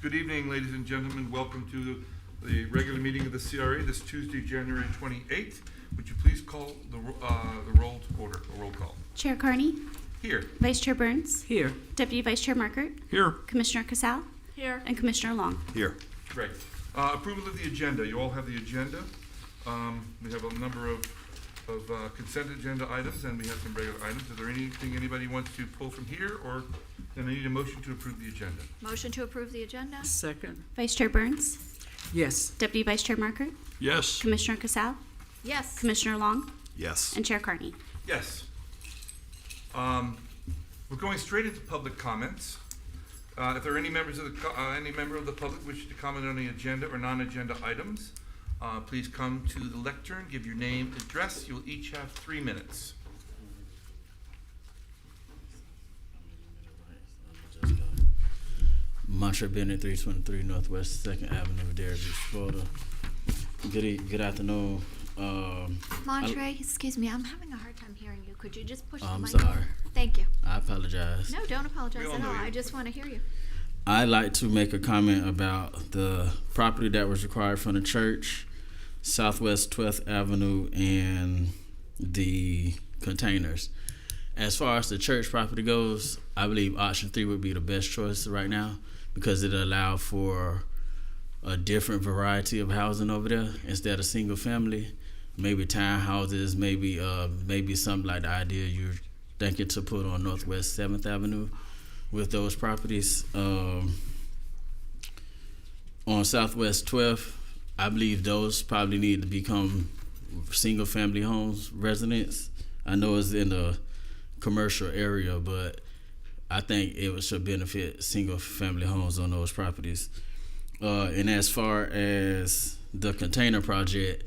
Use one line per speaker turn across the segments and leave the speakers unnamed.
Good evening, ladies and gentlemen. Welcome to the regular meeting of the CRA this Tuesday, January 28th. Would you please call the roll to order, a roll call?
Chair Carney?
Here.
Vice Chair Burns?
Here.
Deputy Vice Chair Markert?
Here.
Commissioner Casal?
Here.
And Commissioner Long?
Here.
Great. Approval of the agenda. You all have the agenda. We have a number of consent agenda items, and we have some regular items. Is there anything anybody wants to pull from here, or then I need a motion to approve the agenda?
Motion to approve the agenda?
Second.
Vice Chair Burns?
Yes.
Deputy Vice Chair Markert?
Yes.
Commissioner Casal?
Yes.
Commissioner Long?
Yes.
And Chair Carney?
Yes. We're going straight into public comments. If there are any members of any member of the public wishing to comment on the agenda or non-agenda items, please come to the lectern, give your name, address. You'll each have 3 minutes.
Mantra Bennett, 323 Northwest 2nd Avenue, Dare Beach, Florida. Good afternoon.
Montre, excuse me, I'm having a hard time hearing you. Could you just push the
I'm
mic?
sorry.
Thank you.
I apologize.
No, don't apologize
We all
at
know
all.
you.
I just want to hear you.
I'd like to make a comment about the property that was required from the church, Southwest 12th Avenue, and the containers. As far as the church property goes, I believe option 3 would be the best choice right now because it allows for a different variety of housing over there instead of single family, maybe townhouses, maybe something like the idea you're thinking to put on Northwest 7th Avenue with those properties. On Southwest 12th, I believe those probably need to become single family homes, residents. I know it's in a commercial area, but I think it should benefit single family homes on those properties. And as far as the container project,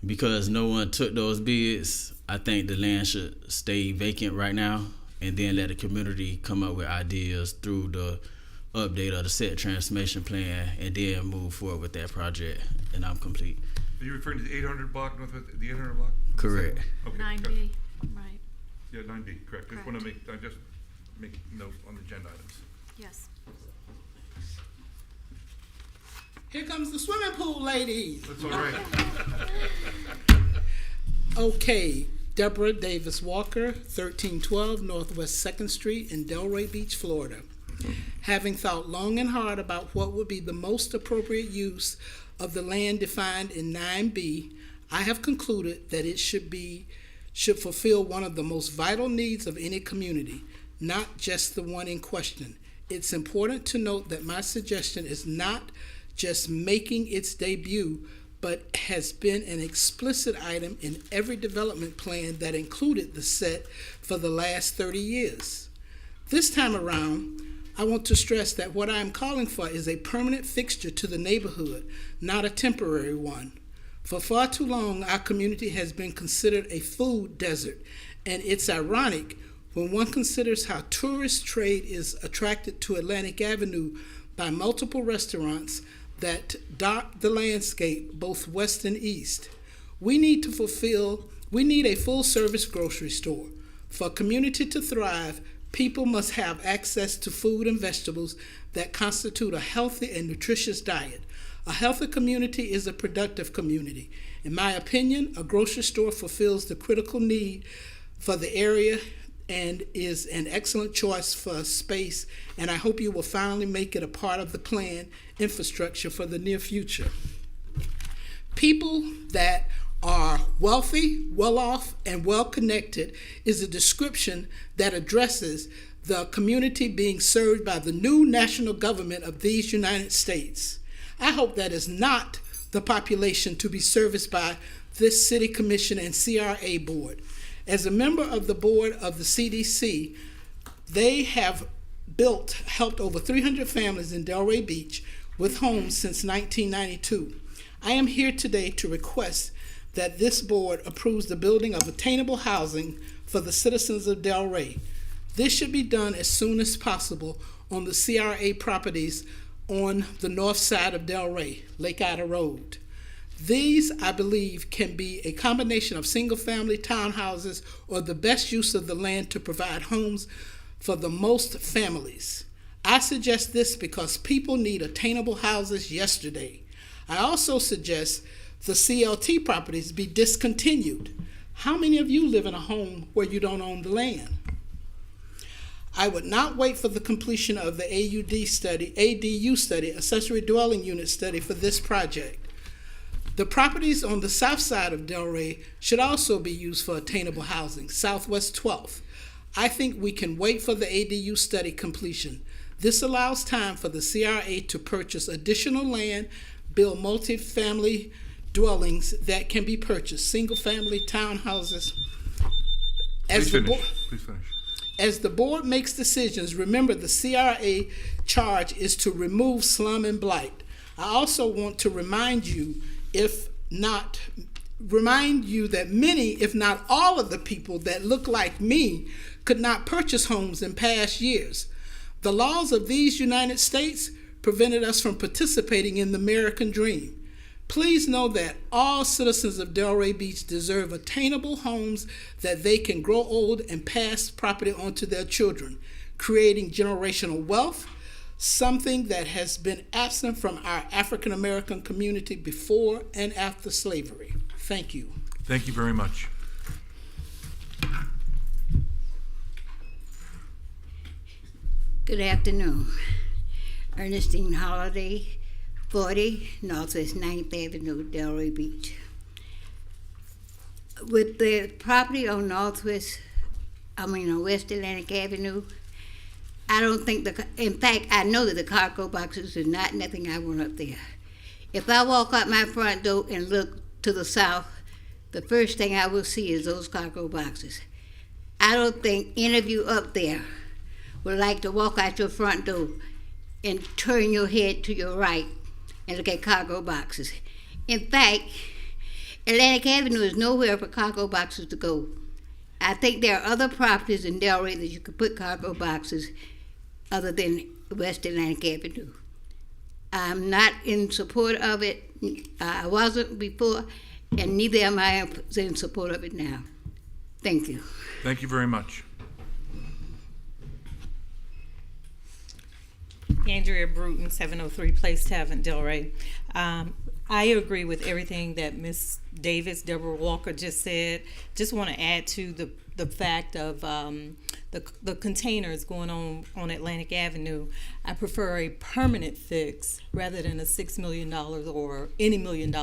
because no one took those bids, I think the land should stay vacant right now and then let the community come up with ideas through the update of the set transformation plan and then move forward with that project. And I'm complete.
Are you referring to the 800 block, the 800 block?
Correct.
Okay.
9B, right.
Yeah, 9B, correct. Just want to make note on the agenda items.
Yes.
Here comes the swimming pool ladies.
That's all right.
Okay, Deborah Davis Walker, 1312 Northwest 2nd Street in Delray Beach, Florida. Having thought long and hard about what would be the most appropriate use of the land defined in 9B, I have concluded that it should fulfill one of the most vital needs of any community, not just the one in question. It's important to note that my suggestion is not just making its debut, but has been an explicit item in every development plan that included the set for the last 30 years. This time around, I want to stress that what I am calling for is a permanent fixture to the neighborhood, not a temporary one. For far too long, our community has been considered a food desert, and it's ironic when one considers how tourist trade is attracted to Atlantic Avenue by multiple restaurants that dot the landscape both west and east. We need a full-service grocery store. For a community to thrive, people must have access to food and vegetables that constitute a healthy and nutritious diet. A healthy community is a productive community. In my opinion, a grocery store fulfills the critical need for the area and is an excellent choice for space, and I hope you will finally make it a part of the plan infrastructure for the near future. People that are wealthy, well-off, and well-connected is a description that addresses the community being served by the new national government of these United States. I hope that is not the population to be serviced by this City Commission and CRA board. As a member of the board of the CDC, they have helped over 300 families in Delray Beach with homes since 1992. I am here today to request that this board approves the building of attainable housing for the citizens of Delray. This should be done as soon as possible on the CRA properties on the north side of Delray, Lake Ida Road. These, I believe, can be a combination of single-family townhouses or the best use of the land to provide homes for the most families. I suggest this because people need attainable houses yesterday. I also suggest the CLT properties be discontinued. How many of you live in a home where you don't own the land? I would not wait for the completion of the ADU study, accessory dwelling unit study for this project. The properties on the south side of Delray should also be used for attainable housing, Southwest 12th. I think we can wait for the ADU study completion. This allows time for the CRA to purchase additional land, build multi-family dwellings that can be purchased, single-family townhouses.
Please finish.
As the board makes decisions, remember the CRA charge is to remove slum and blight. I also want to remind you that many, if not all of the people that look like me could not purchase homes in past years. The laws of these United States prevented us from participating in the American dream. Please know that all citizens of Delray Beach deserve attainable homes that they can grow old and pass property on to their children, creating generational wealth, something that has been absent from our African American community before and after slavery. Thank you.
Thank you very much.
Good afternoon. Ernestine Holiday, 40 Northwest 9th Avenue, Delray Beach. With the property on West Atlantic Avenue, I don't think in fact, I know that the cargo boxes are not nothing I want up there. If I walk out my front door and look to the south, the first thing I will see is those cargo boxes. I don't think any of you up there would like to walk out your front door and turn your head to your right and look at cargo boxes. In fact, Atlantic Avenue is nowhere for cargo boxes to go. I think there are other properties in Delray that you could put cargo boxes other than West Atlantic Avenue. I'm not in support of it. I wasn't before, and neither am I in support of it now. Thank you.
Thank you very much.
Andrea Bruton, 703 Place Tavern, Delray. I agree with everything that Ms. Davis, Deborah Walker just said. Just want to add to the fact of the containers going on Atlantic Avenue. I prefer a permanent fix rather than a $6 million or any $1 million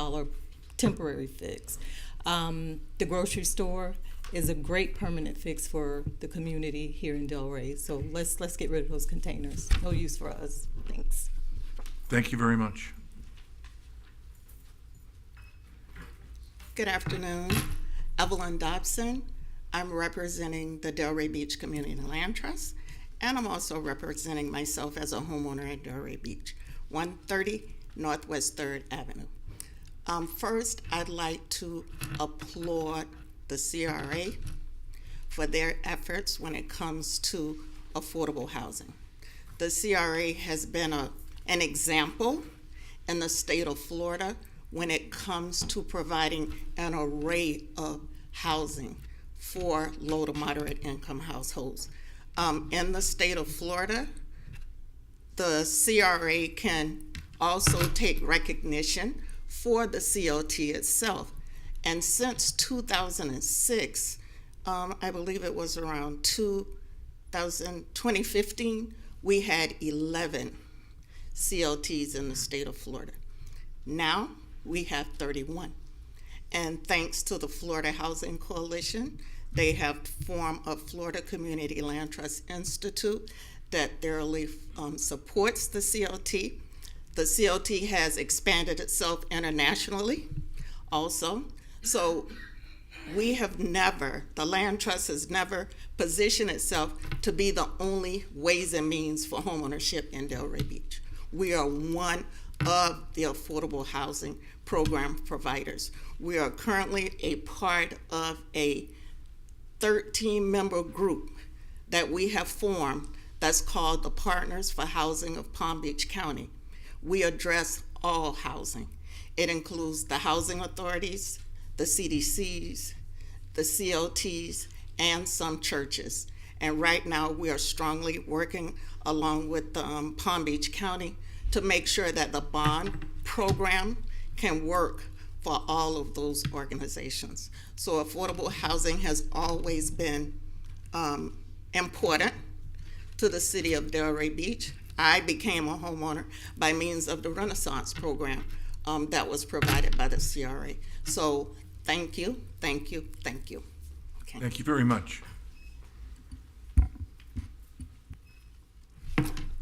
temporary fix. The grocery store is a great permanent fix for the community here in Delray. So let's get rid of those containers. No use for us. Thanks.
Thank you very much.
Good afternoon. Evelyn Dobson. I'm representing the Delray Beach Community Land Trust, and I'm also representing myself as a homeowner at Delray Beach, 130 Northwest 3rd Avenue. First, I'd like to applaud the CRA for their efforts when it comes to affordable housing. The CRA has been an example in the state of Florida when it comes to providing an array of housing for low to moderate income households. In the state of Florida, the CRA can also take recognition for the CLT itself. And since 2006, I believe it was around 2015, we had 11 CLTs in the state of Florida. Now we have 31. And thanks to the Florida Housing Coalition, they have formed a Florida Community Land Trust Institute that thoroughly supports the CLT. The CLT has expanded itself internationally also. So we have never, the Land Trust has never positioned itself to be the only ways and means for homeownership in Delray Beach. We are one of the affordable housing program providers. We are currently a part of a 13-member group that we have formed that's called the Partners for Housing of Palm Beach County. We address all housing. It includes the housing authorities, the CDCs, the CLTs, and some churches. And right now, we are strongly working along with Palm Beach County to make sure that the bond program can work for all of those organizations. So affordable housing has always been important to the city of Delray Beach. I became a homeowner by means of the Renaissance program that was provided by the CRA. So thank you, thank you, thank you. Okay.
Thank you very much.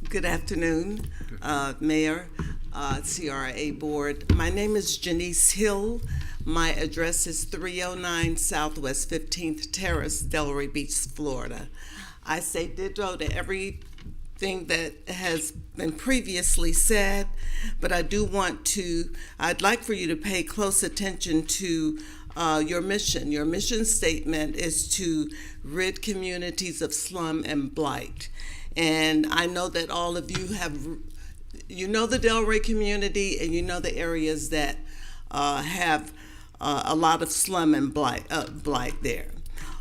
Good afternoon, Mayor, CRA Board. My name is Janice Hill. My address is 309 Southwest 15th Terrace, Delray Beach, Florida. I say ditto to everything that has been previously said, but I do I'd like for you to pay close attention to your mission. Your mission statement is to rid communities of slum and blight. And I know that all of you you know the Delray community, and you know the areas that have a lot of slum and blight there.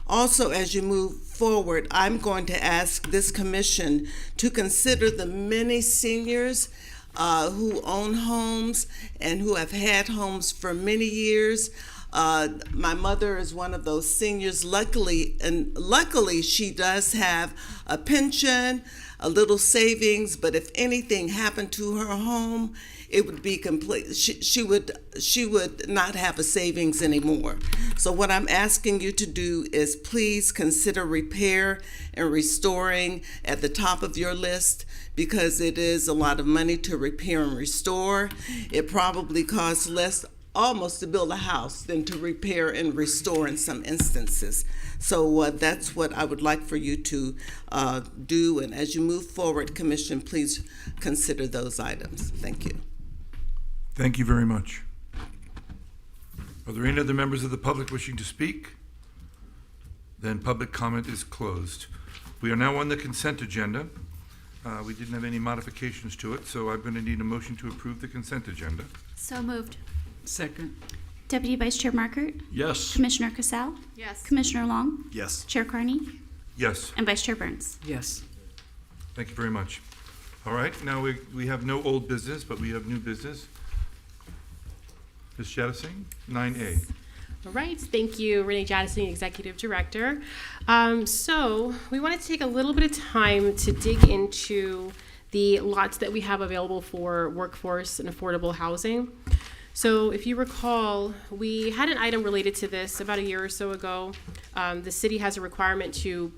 Also, as you move forward, I'm going to ask this commission to consider the many seniors who own homes and who have had homes for many years. My mother is one of those seniors. Luckily, she does have a pension, a little savings, but if anything happened to her home, it would be complete. She would not have a savings anymore. So what I'm asking you to do is please consider repair and restoring at the top of your list, because it is a lot of money to repair and restore. It probably costs less almost to build a house than to repair and restore in some instances. So that's what I would like for you to do. And as you move forward, Commission, please consider those items. Thank you.
Thank you very much. Are there any other members of the public wishing to speak? Then public comment is closed. We are now on the consent agenda. We didn't have any modifications to it, so I'm going to need a motion to approve the consent agenda.
So moved.
Second. Deputy Vice Chair Markert,
Yes.
Commissioner Casal,
Yes.
Commissioner Long,
Yes.
Chair Carney,
Yes.
and Vice Chair Burns.
Yes.
Thank you very much. All right, now we have no old business, but we have new business. Ms. Jadising, 9A.
All right, thank you, Renee Jadising, Executive Director. So we wanted to take a little bit of time to dig into the lots that we have available for workforce and affordable housing. So if you recall, we had an item related to this about a year or so ago. The city has a requirement to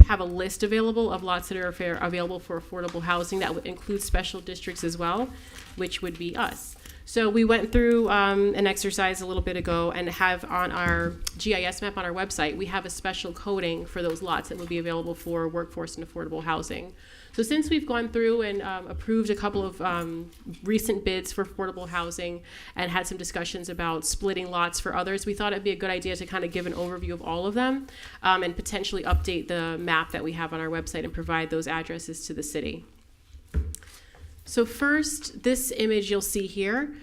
have a list available of lots that are available for affordable housing that would include special districts as well, which would be us. So we went through an exercise a little bit ago and have on our GIS map on our website, we have a special coding for those lots that would be available for workforce and affordable housing. So since we've gone through and approved a couple of recent bids for affordable housing and had some discussions about splitting lots for others, we thought it'd be a good idea to kind of give an overview of all of them and potentially update the map that we have on our website and provide those addresses to the city. So first, this image you'll see here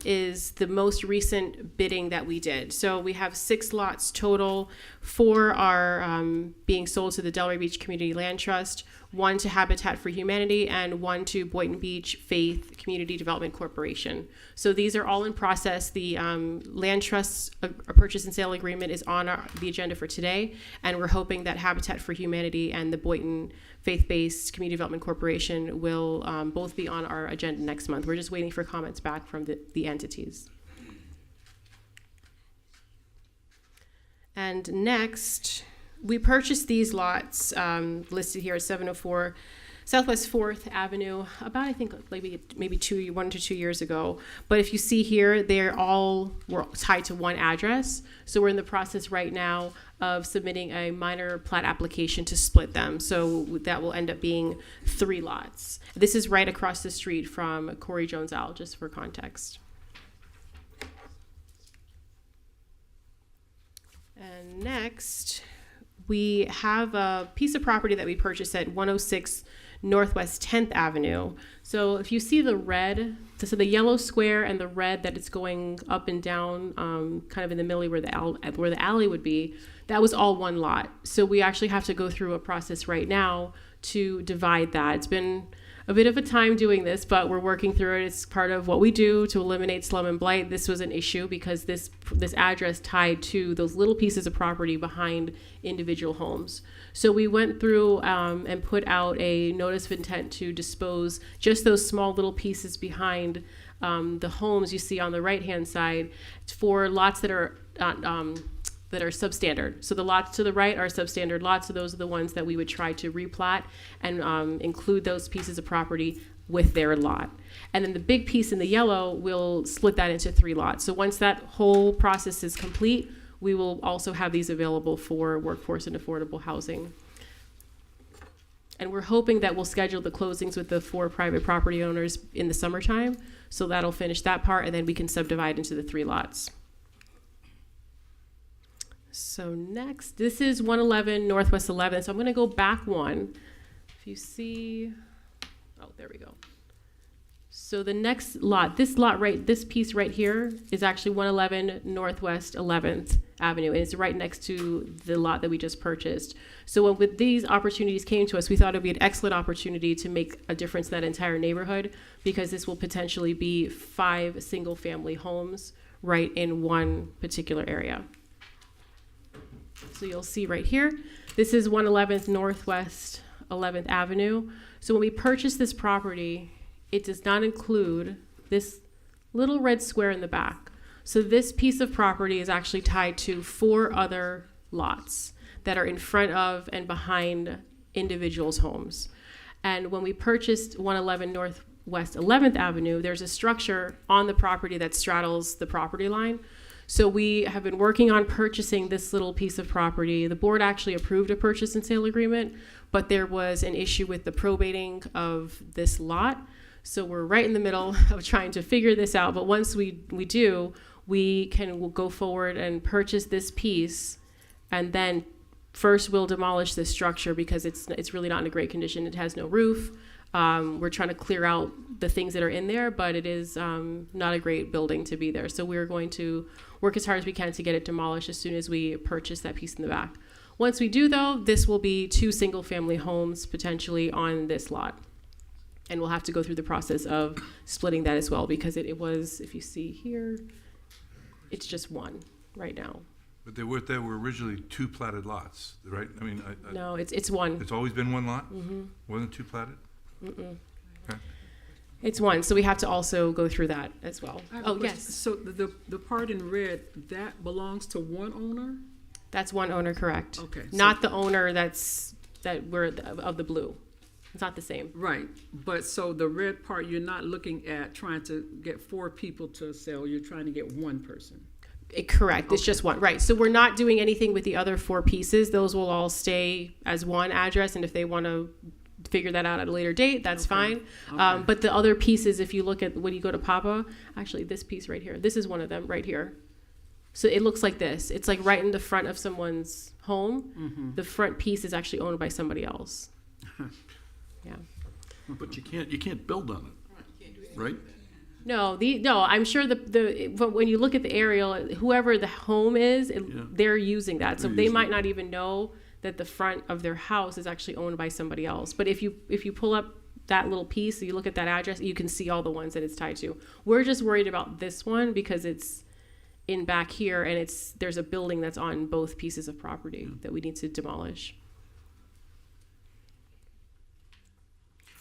is the most recent bidding that we did. So we have 6 lots total. 4 are being sold to the Delray Beach Community Land Trust, 1 to Habitat for Humanity, and 1 to Boynton Beach Faith Community Development Corporation. So these are all in process. The Land Trust's purchase and sale agreement is on the agenda for today, and we're hoping that Habitat for Humanity and the Boynton Faith-Based Community Development Corporation will both be on our agenda next month. We're just waiting for comments back from the entities. And next, we purchased these lots listed here at 704 Southwest 4th Avenue about, I think, maybe 1 to 2 years ago. But if you see here, were tied to one address. So we're in the process right now of submitting a minor plat application to split them. So that will end up being 3 lots. This is right across the street from Corey Jones Al, just for context. And next, we have a piece of property that we purchased at 106 Northwest 10th Avenue. So if you see the red, so the yellow square and the red that it's going up and down, kind of in the middle where the alley would be, that was all one lot. So we actually have to go through a process right now to divide that. It's been a bit of a time doing this, but we're working through it. It's part of what we do to eliminate slum and blight. This was an issue because this address tied to those little pieces of property behind individual homes. So we went through and put out a notice of intent to dispose just those small little pieces behind the homes you see on the right-hand side for lots that are substandard. So the lots to the right are substandard lots, so those are the ones that we would try to replat and include those pieces of property with their lot. And then the big piece in the yellow, we'll split that into 3 lots. So once that whole process is complete, we will also have these available for workforce and affordable housing. And we're hoping that we'll schedule the closings with the 4 private property owners in the summertime. So that'll finish that part, and then we can subdivide into the 3 lots. So next, this is 111 Northwest 11th. So I'm going to go back one. If you see, oh, there we go. So the next lot, this piece right here is actually 111 Northwest 11th Avenue, and it's right next to the lot that we just purchased. So when these opportunities came to us, we thought it would be an excellent opportunity to make a difference in that entire neighborhood, because this will potentially be 5 single-family homes right in one particular area. So you'll see right here, this is 111th Northwest 11th Avenue. So when we purchased this property, it does not include this little red square in the back. So this piece of property is actually tied to 4 other lots that are in front of and behind individuals' homes. And when we purchased 111 Northwest 11th Avenue, there's a structure on the property that straddles the property line. So we have been working on purchasing this little piece of property. The board actually approved a purchase and sale agreement, but there was an issue with the probating of this lot. So we're right in the middle of trying to figure this out. But once we do, we'll go forward and purchase this piece, and then first we'll demolish this structure because it's really not in a great condition. It has no roof. We're trying to clear out the things that are in there, but it is not a great building to be there. So we're going to work as hard as we can to get it demolished as soon as we purchase that piece in the back. Once we do, though, this will be 2 single-family homes potentially on this lot. And we'll have to go through the process of splitting that as well, because it was, if you see here, it's just 1 right now.
But there were originally 2 platted lots, right? I mean,
No, it's 1.
It's always been 1 lot?
Mm-hmm.
Wasn't 2 platted?
Mm-mm.
Okay.
It's 1, so we have to also go through that as well. Oh, yes.
So the part in red, that belongs to one owner?
That's one owner, correct.
Okay.
Not the owner that we're of the blue. It's not the same.
Right, but so the red part, you're not looking at trying to get 4 people to sell, you're trying to get 1 person.
Correct, it's just 1, right. So we're not doing anything with the other 4 pieces. Those will all stay as 1 address, and if they want to figure that out at a later date, that's fine.
Okay.
But the other pieces, if you look at when you go to Papa, actually this piece right here, this is one of them right here. So it looks like this. It's like right in the front of someone's home.
Mm-hmm.
The front piece is actually owned by somebody else. Yeah.
But you can't build on it, right?
No, I'm sure but when you look at the aerial, whoever the home is, they're using that. So they might not even know that the front of their house is actually owned by somebody else. But if you pull up that little piece, you look at that address, you can see all the ones that it's tied to. We're just worried about this one because it's in back here, and there's a building that's on both pieces of property that we need to demolish.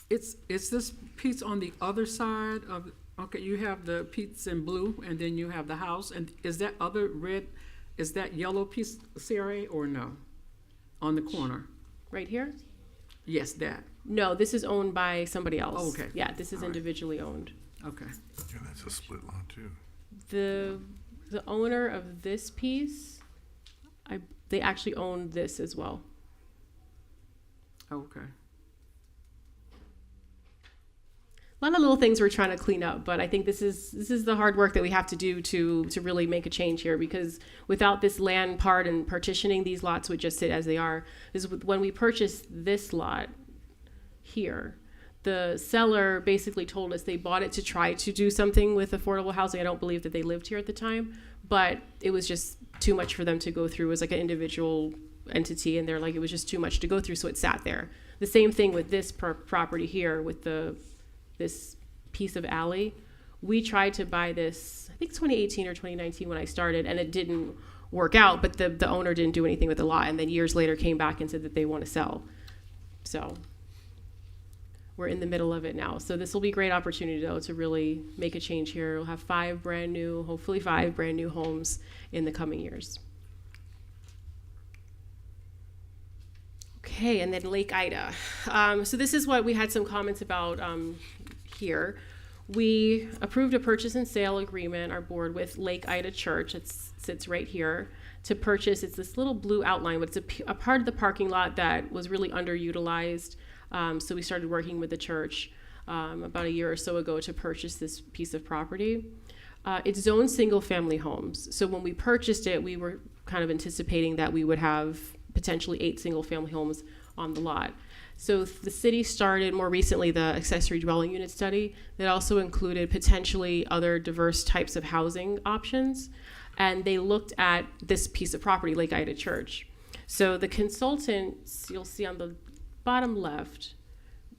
It's this piece on the other side of, okay, you have the piece in blue, and then you have the house, and is that other red, is that yellow piece CRA or no? On the corner?
Right here?
Yes, that.
No, this is owned by somebody else.
Oh, okay.
Yeah, this is individually owned.
Okay.
Yeah, that's a split lot too.
The owner of this piece, they actually own this as well.
Okay.
A lot of little things we're trying to clean up, but I think this is the hard work that we have to do to really make a change here, because without this land part and partitioning, these lots would just sit as they are. When we purchased this lot, here. The seller basically told us they bought it to try to do something with affordable housing. I don't believe that they lived here at the time, but it was just too much for them to go through as like an individual entity, and they're like, it was just too much to go through, so it sat there. The same thing with this property here with this piece of alley. We tried to buy this, I think 2018 or 2019 when I started, and it didn't work out, but the owner didn't do anything with the lot, and then years later came back and said that they want to sell. So we're in the middle of it now. So this will be a great opportunity, though, to really make a change here. We'll have hopefully five brand new homes in the coming years. Okay, and then Lake Ida. So this is what we had some comments about here. We approved a purchase and sale agreement, our board, with Lake Ida Church. It sits right here to purchase. It's this little blue outline, but it's a part of the parking lot that was really underutilized. So we started working with the church about a year or so ago to purchase this piece of property. It's zoned single-family homes. So when we purchased it, we were kind of anticipating that we would have potentially 8 single-family homes on the lot. So the city started more recently the accessory dwelling unit study that also included potentially other diverse types of housing options. And they looked at this piece of property, Lake Ida Church. So the consultants, you'll see on the bottom left,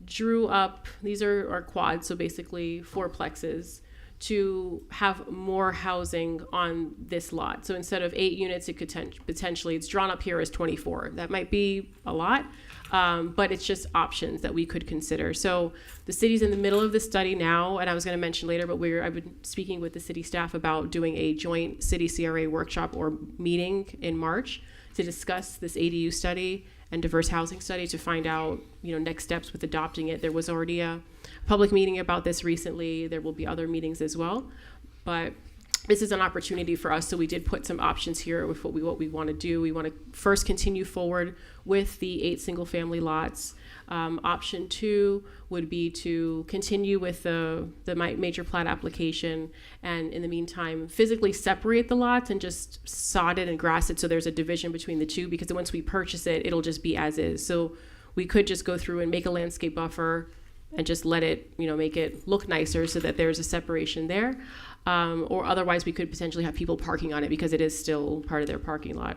drew up, these are quads, so basically fourplexes, to have more housing on this lot. So instead of 8 units, it could potentially, it's drawn up here as 24. That might be a lot, but it's just options that we could consider. So the city's in the middle of the study now, and I was going to mention later, but I've been speaking with the city staff about doing a joint city CRA workshop or meeting in March to discuss this ADU study and diverse housing study to find out, next steps with adopting it. There was already a public meeting about this recently. There will be other meetings as well, but this is an opportunity for us. So we did put some options here with what we want to do. We want to first continue forward with the 8 single family lots. Option 2 would be to continue with the major plat application, and in the meantime physically separate the lots and just sod it and grass it so there's a division between the two, because once we purchase it, it'll just be as is. So we could just go through and make a landscape buffer and just let it, make it look nicer so that there's a separation there. Or otherwise we could potentially have people parking on it because it is still part of their parking lot.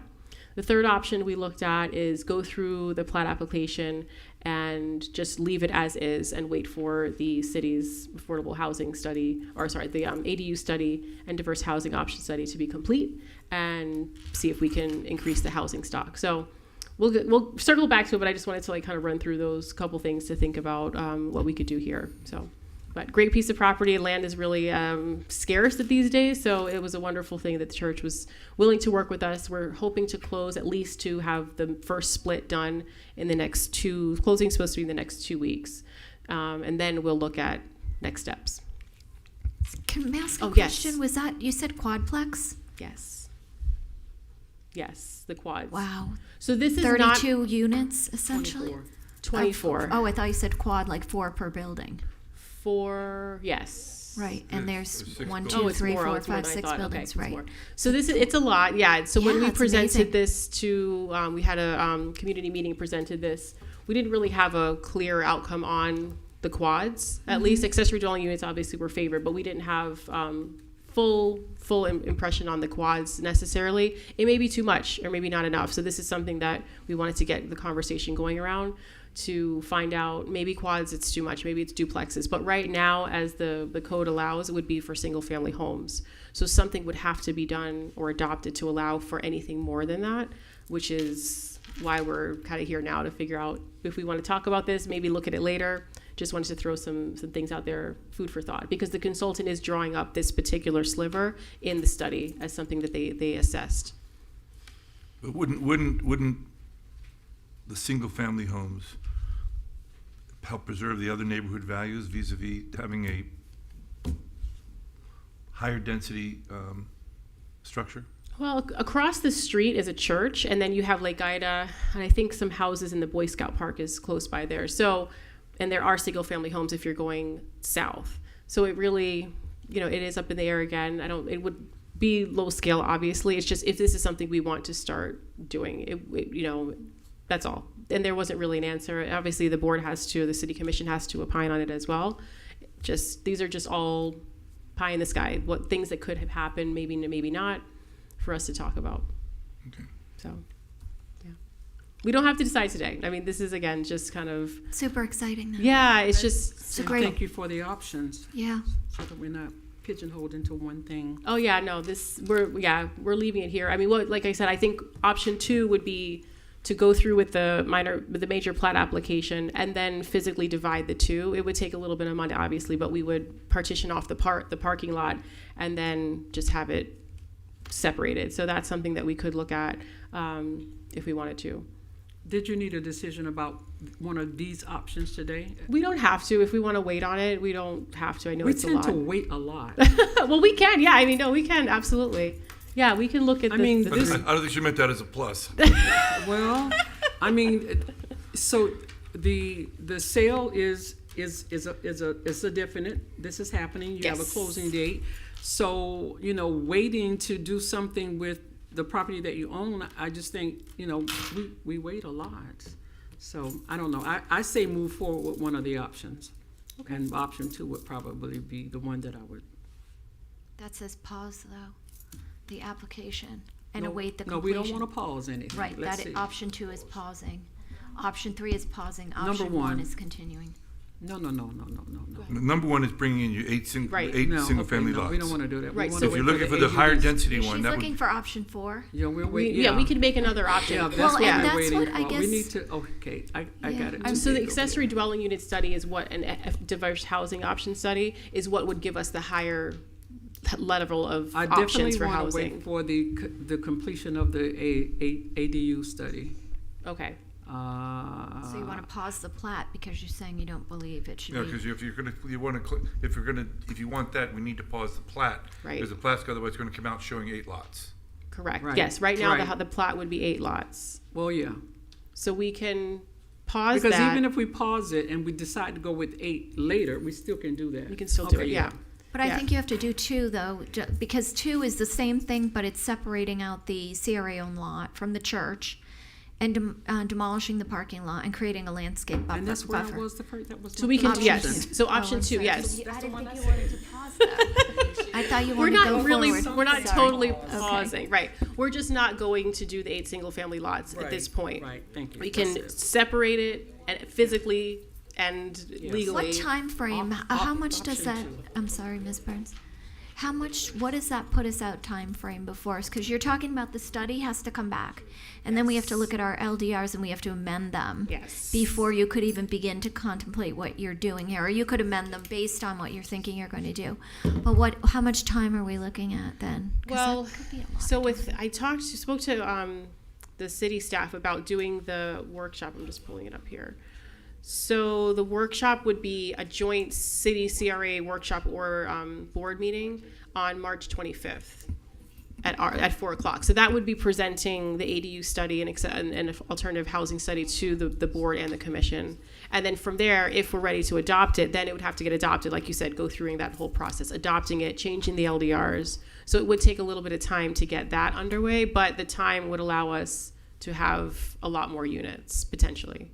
The third option we looked at is go through the plat application and just leave it as is and wait for the city's affordable housing study, the ADU study and diverse housing option study to be complete, and see if we can increase the housing stock. So we'll circle back to it, but I just wanted to kind of run through those couple things to think about what we could do here. But great piece of property. Land is really scarce these days, so it was a wonderful thing that the church was willing to work with us. We're hoping to close at least to have the first split done in the next closing's supposed to be in the next 2 weeks. And then we'll look at next steps.
Can I ask a
yes.
question? Was that, you said quadplex?
Yes, the quads.
Wow.
So this is
32 units, essentially?
24.
Oh, I thought you said quad, like 4 per building.
4, yes.
Right, and there's 1,
buildings.
2,
it's
3,
more.
4,
It's more
5,
than I
6
thought.
buildings,
Okay, it's
right?
more. So it's a lot, yeah. So when
Yeah,
we
it's
presented
amazing.
this to, we had a community meeting, presented this. We didn't really have a clear outcome on the quads. At least accessory dwelling units obviously were favored, but we didn't have full impression on the quads necessarily. It may be too much or maybe not enough. So this is something that we wanted to get the conversation going around, to find out maybe quads it's too much, maybe it's duplexes. But right now, as the code allows, it would be for single family homes. So something would have to be done or adopted to allow for anything more than that, which is why we're kind of here now to figure out if we want to talk about this, maybe look at it later. Just wanted to throw some things out there, food for thought, because the consultant is drawing up this particular sliver in the study as something that they assessed.
But wouldn't the single family homes help preserve the other neighborhood values vis-a-vis having a higher density structure?
Well, across the street is a church, and then you have Lake Ida, and I think some houses in the Boy Scout Park is close by there. So, and there are single family homes if you're going south. So it really, it is up in the air again. It would be low scale, obviously. It's just, if this is something we want to start doing, that's all. and there wasn't really an answer. Obviously, the city commission has to opine on it as well. These are just all pie in the sky, what things that could have happened, maybe not, for us to talk about.
Okay.
So, yeah. We don't have to decide today. I mean, this is, again, just kind of...
Super exciting. Then.
Yeah, it's just...
It's a
And
great.
thank you for the options,
Yeah.
so that we're not pigeonholed into one thing.
Oh, yeah, no, we're leaving it here. I mean, like I said, I think option 2 would be to go through with the major plat application and then physically divide the two. It would take a little bit of money, obviously, but we would partition off the parking lot and then just have it separated. So that's something that we could look at if we wanted to.
Did you need a decision about one of these options today?
We don't have to. If we want to wait on it, we don't have to. I know
We
it's a
tend
lot.
to wait a lot.
Well, we can. Yeah, I mean, no, we can. Absolutely. Yeah, we can look at
I mean,
I don't think she meant that as a plus.
Well, I mean, so the sale is a definite. This is happening. You have a
Yes.
closing date. So, waiting to do something with the property that you own, I just think, we wait a lot. So I don't know. I say move forward with one of the options. Okay. And option 2 would probably be the one that I would.
That says pause though, the application, and
No,
await the
No, we
completion.
don't want to pause anything.
Right.
Let's see.
Option 2 is pausing. Option 3 is pausing.
Number
Option
one.
1 is continuing.
No.
Number 1 is bringing in your eight
Right.
single-family lots.
We don't want to do that.
Right,
We
so
wanna
If you're
wait
looking for
the
the higher
AUDs.
density
She's
one, that
looking
would,
for option 4.
Yeah, we're
we,
waiting.
yeah, we could make another option.
Yeah, that's
Well,
what
and
we're
that's
waiting
what I
for. We
guess-
need to. Okay, I got it.
So the accessory dwelling unit study is what a diverse housing option study is what would give us the higher level of
I
options
definitely
for
want to
housing.
wait for the completion of the ADU study.
Okay.
So you want to pause the plat because you're saying you don't believe it should
yeah,
be.
because if you want that, we need to pause the plat.
Right.
Because the plat's otherwise going to come out showing 8 lots.
Correct.
Right.
Yes. Right now,
Right.
the plat would be 8 lots.
Well, yeah.
So we can pause
Because
that.
even if we pause it and we decide to go with 8 later, we still can do that.
we can still do it. Yeah.
But I
Yeah.
think you have to do 2 though, because 2 is the same thing, but it's separating out the CRA-owned lot from the church, and demolishing the parking lot and creating a landscape
And that's where I
buffer.
was the first. That was
So
my
we can
first
yes.
option.
So option
I'm
2.
sorry.
Yes.
I didn't think you wanted to pause that. I thought you
We're
wanted to go
not really.
forward.
We're not
Sorry.
totally
Okay.
pausing. Right. We're just not going to do the 8 single-family lots at
Right,
this point.
Right. Thank you.
We
That's
can
it.
separate it and physically and legally.
What time frame? How much does that?
option 2.
I'm sorry, Ms. Burns. How much? What does that put us out time frame before us? Because you're talking about the study has to come back, and then we have to look at our LDRs and we have to amend them.
Yes.
Before you could even begin to contemplate what you're doing here, or you could amend them based on what you're thinking you're going to do. But what? How much time are we looking at then? 'Cause
Well,
that could be a lot
so
of time.
I spoke to the city staff about doing the workshop. I'm just pulling it up here. So the workshop would be a joint city CRA workshop or board meeting on March 25th at 4 o'clock. So that would be presenting the ADU study and alternative housing study to the board and the commission. And then from there, if we're ready to adopt it, then it would have to get adopted, like you said, go through that whole process, adopting it, changing the LDRs. So it would take a little bit of time to get that underway, but the time would allow us to have a lot more units, potentially.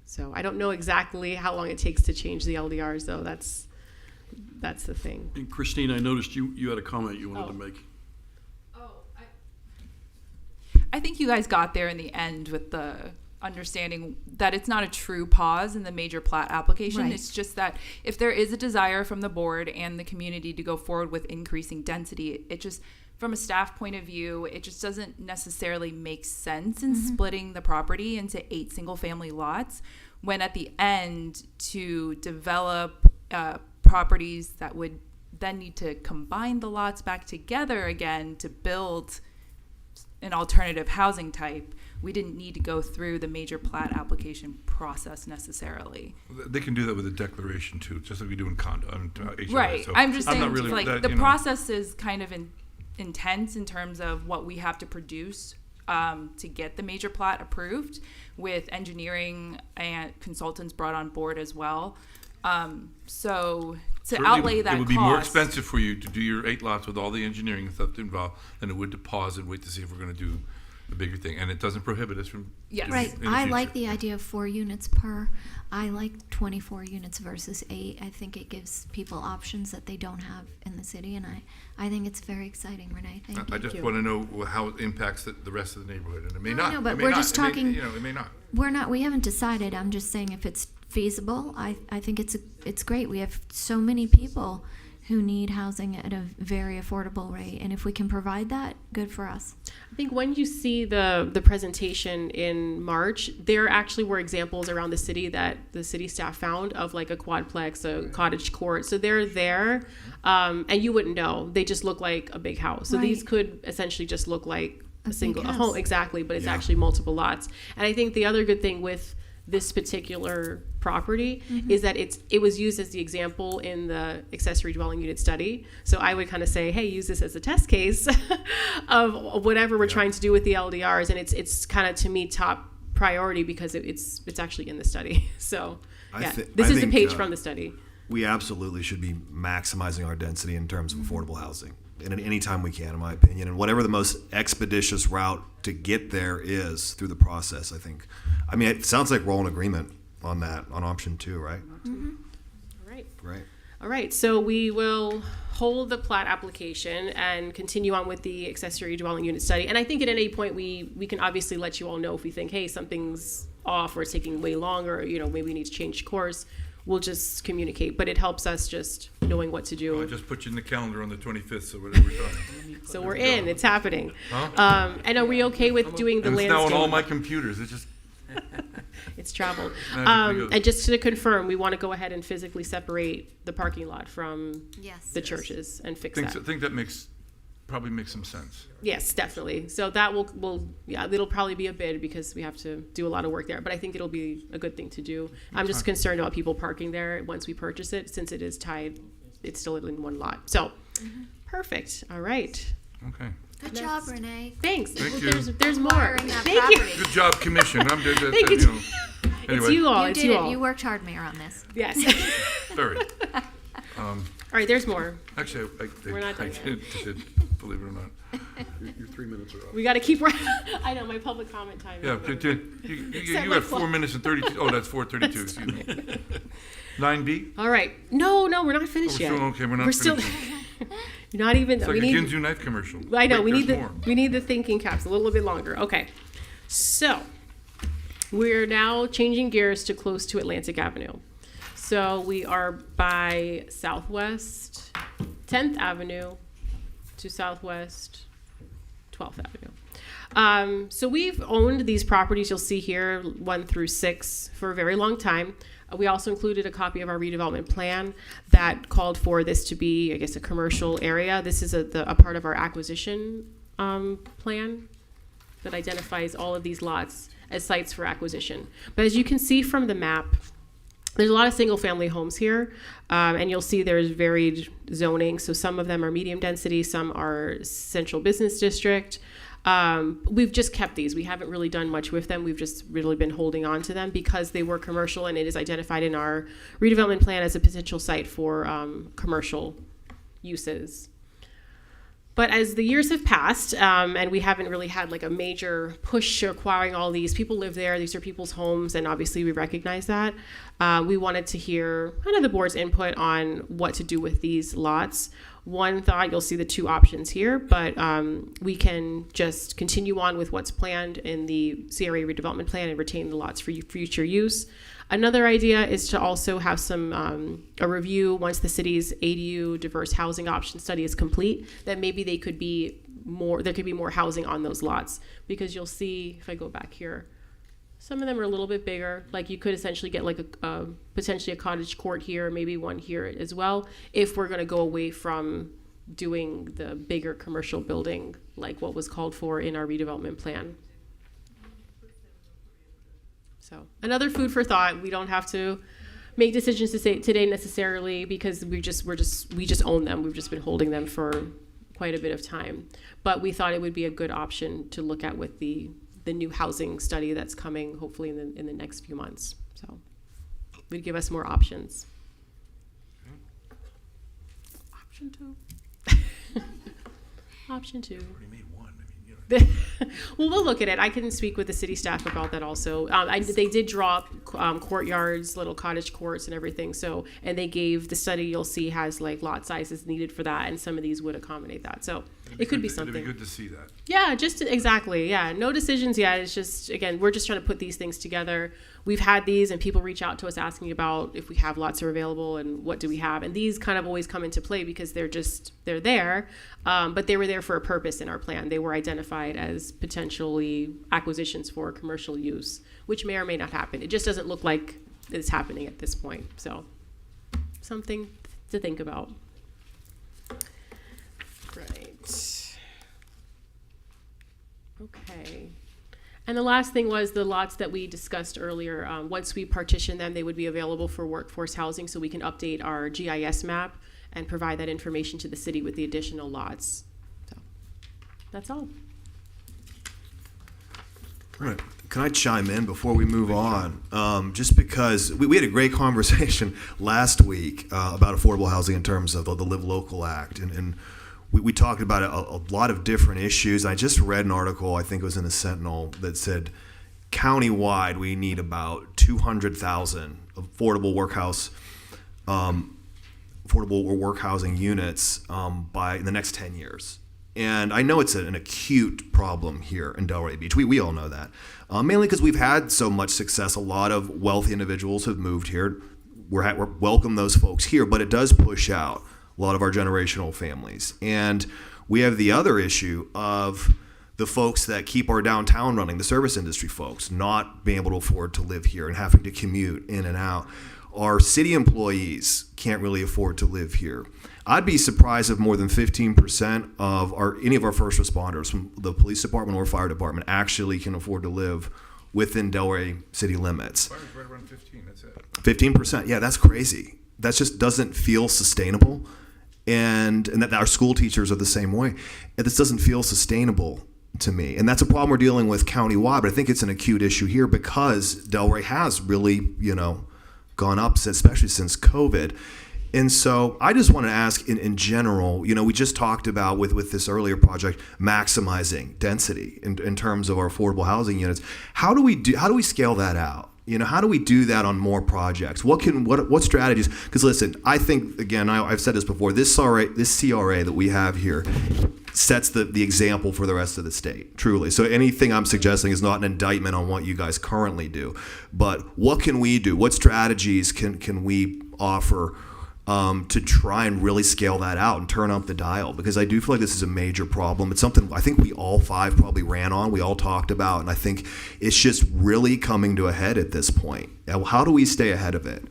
So I don't know exactly how long it takes to change the LDRs, though. That's the thing.
And Christine, I noticed you had a comment you wanted to make.
I think you guys got there in the end with the understanding that it's not a true pause in the major plat application.
Right.
It's just that if there is a desire from the board and the community to go forward with increasing density, it just, from a staff point of view, it just doesn't necessarily make sense in splitting the property into 8 single-family lots, when at the end to develop properties that would then need to combine the lots back together again to build an alternative housing type, we didn't need to go through the major plat application process necessarily.
They can do that with a declaration too, just like we do in condo. HOA,
Right.
so
I'm just saying,
not really
like,
that,
the
you know.
process is kind of intense in terms of what we have to produce to get the major plat approved, with engineering and consultants brought on board as well. So to
Certainly
outlay that
it would be
cost,
more expensive for you to do your 8 lots with all the engineering and stuff involved than it would to pause and wait to see if we're going to do the bigger thing, and it doesn't prohibit us from.
Yes.
doing
Right.
it in the
I
future.
like the idea of 4 units per. I like 24 units versus 8. I think it gives people options that they don't have in the city, and I think it's very exciting, Renee. Thank you.
I just want to know how it impacts the rest of the neighborhood, and it may
No,
not.
no, but
it may
we're
not.
just
It may-
talking-
it may not.
We haven't decided. I'm just saying if it's feasible, I think it's great. We have so many people who need housing at a very affordable rate, and if we can provide that, good for us.
I think when you see the presentation in March, there actually were examples around the city that the city staff found of like a quadplex, a cottage court. So they're there, and you wouldn't know. They just look like a big house. So
Right.
these could essentially just look like
A
a single
big
a home,
house.
exactly. But it's actually multiple lots. And I think the other good thing with this particular property is that it was used as the example in the accessory dwelling unit study. So I would kind of say, hey, use this as a test case of whatever we're trying to do with the LDRs, and it's kind of, to me, top priority because it's actually in the study. So yeah, this is a page from the study.
We absolutely should be maximizing our density in terms of affordable housing, and at any time we can, in my opinion, and whatever the most expeditious route to get there is through the process. I mean, it sounds like we're all in agreement on that, on option 2, right?
All right.
Right.
All right, so we will hold the plat application and continue on with the accessory dwelling unit study. And I think at any point we can obviously let you all know if we think, hey, something's off or it's taking way longer, maybe we need to change course. We'll just communicate, but it helps us just knowing what to do.
I just put you in the calendar on the 25th, so whatever we're talking.
So we're in, it's happening.
Huh?
And are we okay with doing the
And it's
landscape?
now on all my computers. It's just.
It's traveled.
Magically goes.
And just to confirm, we want to go ahead and physically separate the parking lot from the churches and fix
I
that.
think that probably makes some sense.
Yes, definitely. So that it'll probably be a bid because we have to do a lot of work there, but I think it'll be a good thing to do. I'm just concerned about people parking there once we purchase it, since it is tied, it's still in one lot. So, perfect. All right.
Okay.
Good job, Renee.
Thanks.
Thank you.
There's more.
Acquiring that
Thank you.
property.
Good job, Commission.
Thank you.
Anyway,
It's you all.
You
It's
did
you
it.
all.
You worked hard, Mayor, on this.
Yes.
Very.
All right. There's more.
Actually,
We're not done yet.
did, believe it or not.
Your 3 minutes are up.
We got to keep. I know my public comment time.
Yeah,
is
you
Set
have
my
4
clock.
minutes and 32. Oh, that's 4:32. Excuse me. 9B.
All right. No, we're not finished yet.
Okay, we're not
still.
finished.
You're not even.
It's like
we
a
need.
Ginzu knife commercial.
I know.
Wait,
We
there's
need
more.
the thinking caps a little bit longer. Okay. So we're now changing gears to close to Atlantic Avenue. So we are by Southwest 10th Avenue to Southwest 12th Avenue. So we've owned these properties you'll see here, 1 through 6, for a very long time. We also included a copy of our redevelopment plan that called for this to be, I guess, a commercial area. This is a part of our acquisition plan that identifies all of these lots as sites for acquisition. But as you can see from the map, there's a lot of single-family homes here, and you'll see there's varied zoning. So some of them are medium density, some are central business district. We've just kept these. We haven't really done much with them. We've just really been holding on to them because they were commercial, and it is identified in our redevelopment plan as a potential site for commercial uses. But as the years have passed, and we haven't really had like a major push acquiring all these, people live there, these are people's homes, and obviously we recognize that. We wanted to hear kind of the board's input on what to do with these lots. One thought, you'll see the 2 options here, but we can just continue on with what's planned in the CRA redevelopment plan and retain the lots for future use. Another idea is to also have some a review once the city's ADU diverse housing option study is complete, that maybe there could be more housing on those lots, because you'll see, if I go back here, some of them are a little bit bigger. Like you could essentially get like a potentially a cottage court here, maybe one here as well, if we're going to go away from doing the bigger commercial building like what was called for in our redevelopment plan. So another food for thought. We don't have to make decisions today necessarily, because we just own them. We've just been holding them for quite a bit of time. But we thought it would be a good option to look at with the new housing study that's coming hopefully in the next few months. So it would give us more options. Option 2. Option 2.
Already made one. I mean,
Well, we'll look at it. I can speak with the city staff about that also. They did draw up courtyards, little cottage courts and everything. So, and they gave, the study you'll see has like lot sizes needed for that, and some of these would accommodate that. So it could be something.
It'd be good to see that.
Yeah, exactly. Yeah, no decisions yet. It's just, again, we're just trying to put these things together. We've had these, and people reach out to us asking about if we have lots are available and what do we have. And these kind of always come into play because they're there, but they were there for a purpose in our plan. They were identified as potentially acquisitions for commercial use, which may or may not happen. It just doesn't look like it's happening at this point. So, something to think about. Right. Okay. And the last thing was the lots that we discussed earlier. Once we partition them, they would be available for workforce housing, so we can update our GIS map and provide that information to the city with the additional lots. So that's all.
Right. Can I chime in before we move on? Just because we had a great conversation last week about affordable housing in terms of the Live Local Act, and we talked about a lot of different issues. I just read an article, I think it was in the Sentinel, that said countywide we need about 200,000 affordable work housing units by in the next 10 years. And I know it's an acute problem here in Delray Beach. We all know that. Mainly because we've had so much success. A lot of wealthy individuals have moved here. We're welcome those folks here, but it does push out a lot of our generational families. And we have the other issue of the folks that keep our downtown running, the service industry folks, not being able to afford to live here and having to commute in and out. Our city employees can't really afford to live here. I'd be surprised if more than 15% of any of our first responders from the police department or fire department actually can afford to live within Delray city limits.
Fire's right around 15, that's it.
15%, yeah, that's crazy. That just doesn't feel sustainable. And that our school teachers are the same way. And this doesn't feel sustainable to me. And that's a problem we're dealing with countywide, but I think it's an acute issue here because Delray has really, gone up, especially since COVID. And so I just want to ask in general, we just talked about with this earlier project, maximizing density in terms of our affordable housing units. How do we scale that out? How do we do that on more projects? What strategies? Because listen, I think, again, I've said this before, this CRA that we have here sets the example for the rest of the state, truly. So anything I'm suggesting is not an indictment on what you guys currently do, but what can we do? What strategies can we offer to try and really scale that out and turn up the dial? Because I do feel like this is a major problem. It's something I think we all five probably ran on, we all talked about, and I think it's just really coming to a head at this point. How do we stay ahead of it?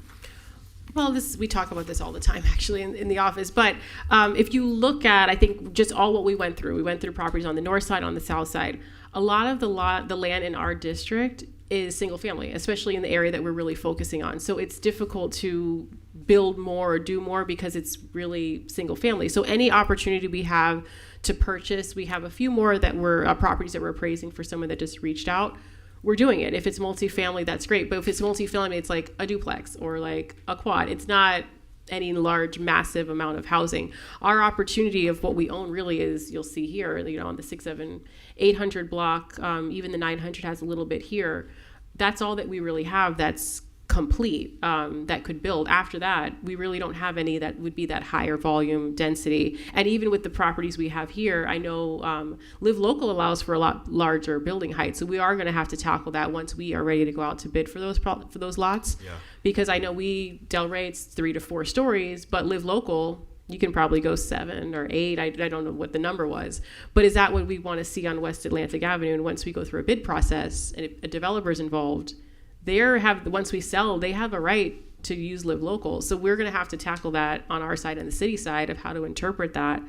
Well, we talk about this all the time, actually, in the office. But if you look at, I think, just all what we went through properties on the north side, on the south side. A lot of the land in our district is single family, especially in the area that we're really focusing on. So it's difficult to build more or do more because it's really single family. So any opportunity we have to purchase, we have a few more that were properties that we're appraising for someone that just reached out. We're doing it. If it's multifamily, that's great. But if it's multifamily, it's like a duplex or like a quad. It's not any large, massive amount of housing. Our opportunity of what we own really is, you'll see here, on the 6, 7, 800 block, even the 900 has a little bit here. That's all that we really have that's complete, that could build. After that, we really don't have any that would be that higher volume density. And even with the properties we have here, I know Live Local allows for a lot larger building height. So we are going to have to tackle that once we are ready to go out to bid for those lots. Yeah. Because I know Delray, it's 3 to 4 stories, but Live Local, you can probably go 7 or 8. I don't know what the number was. But is that what we want to see on West Atlantic Avenue? And once we go through a bid process and a developer's involved, once we sell, they have a right to use Live Local. So we're going to have to tackle that on our side and the city side of how to interpret that,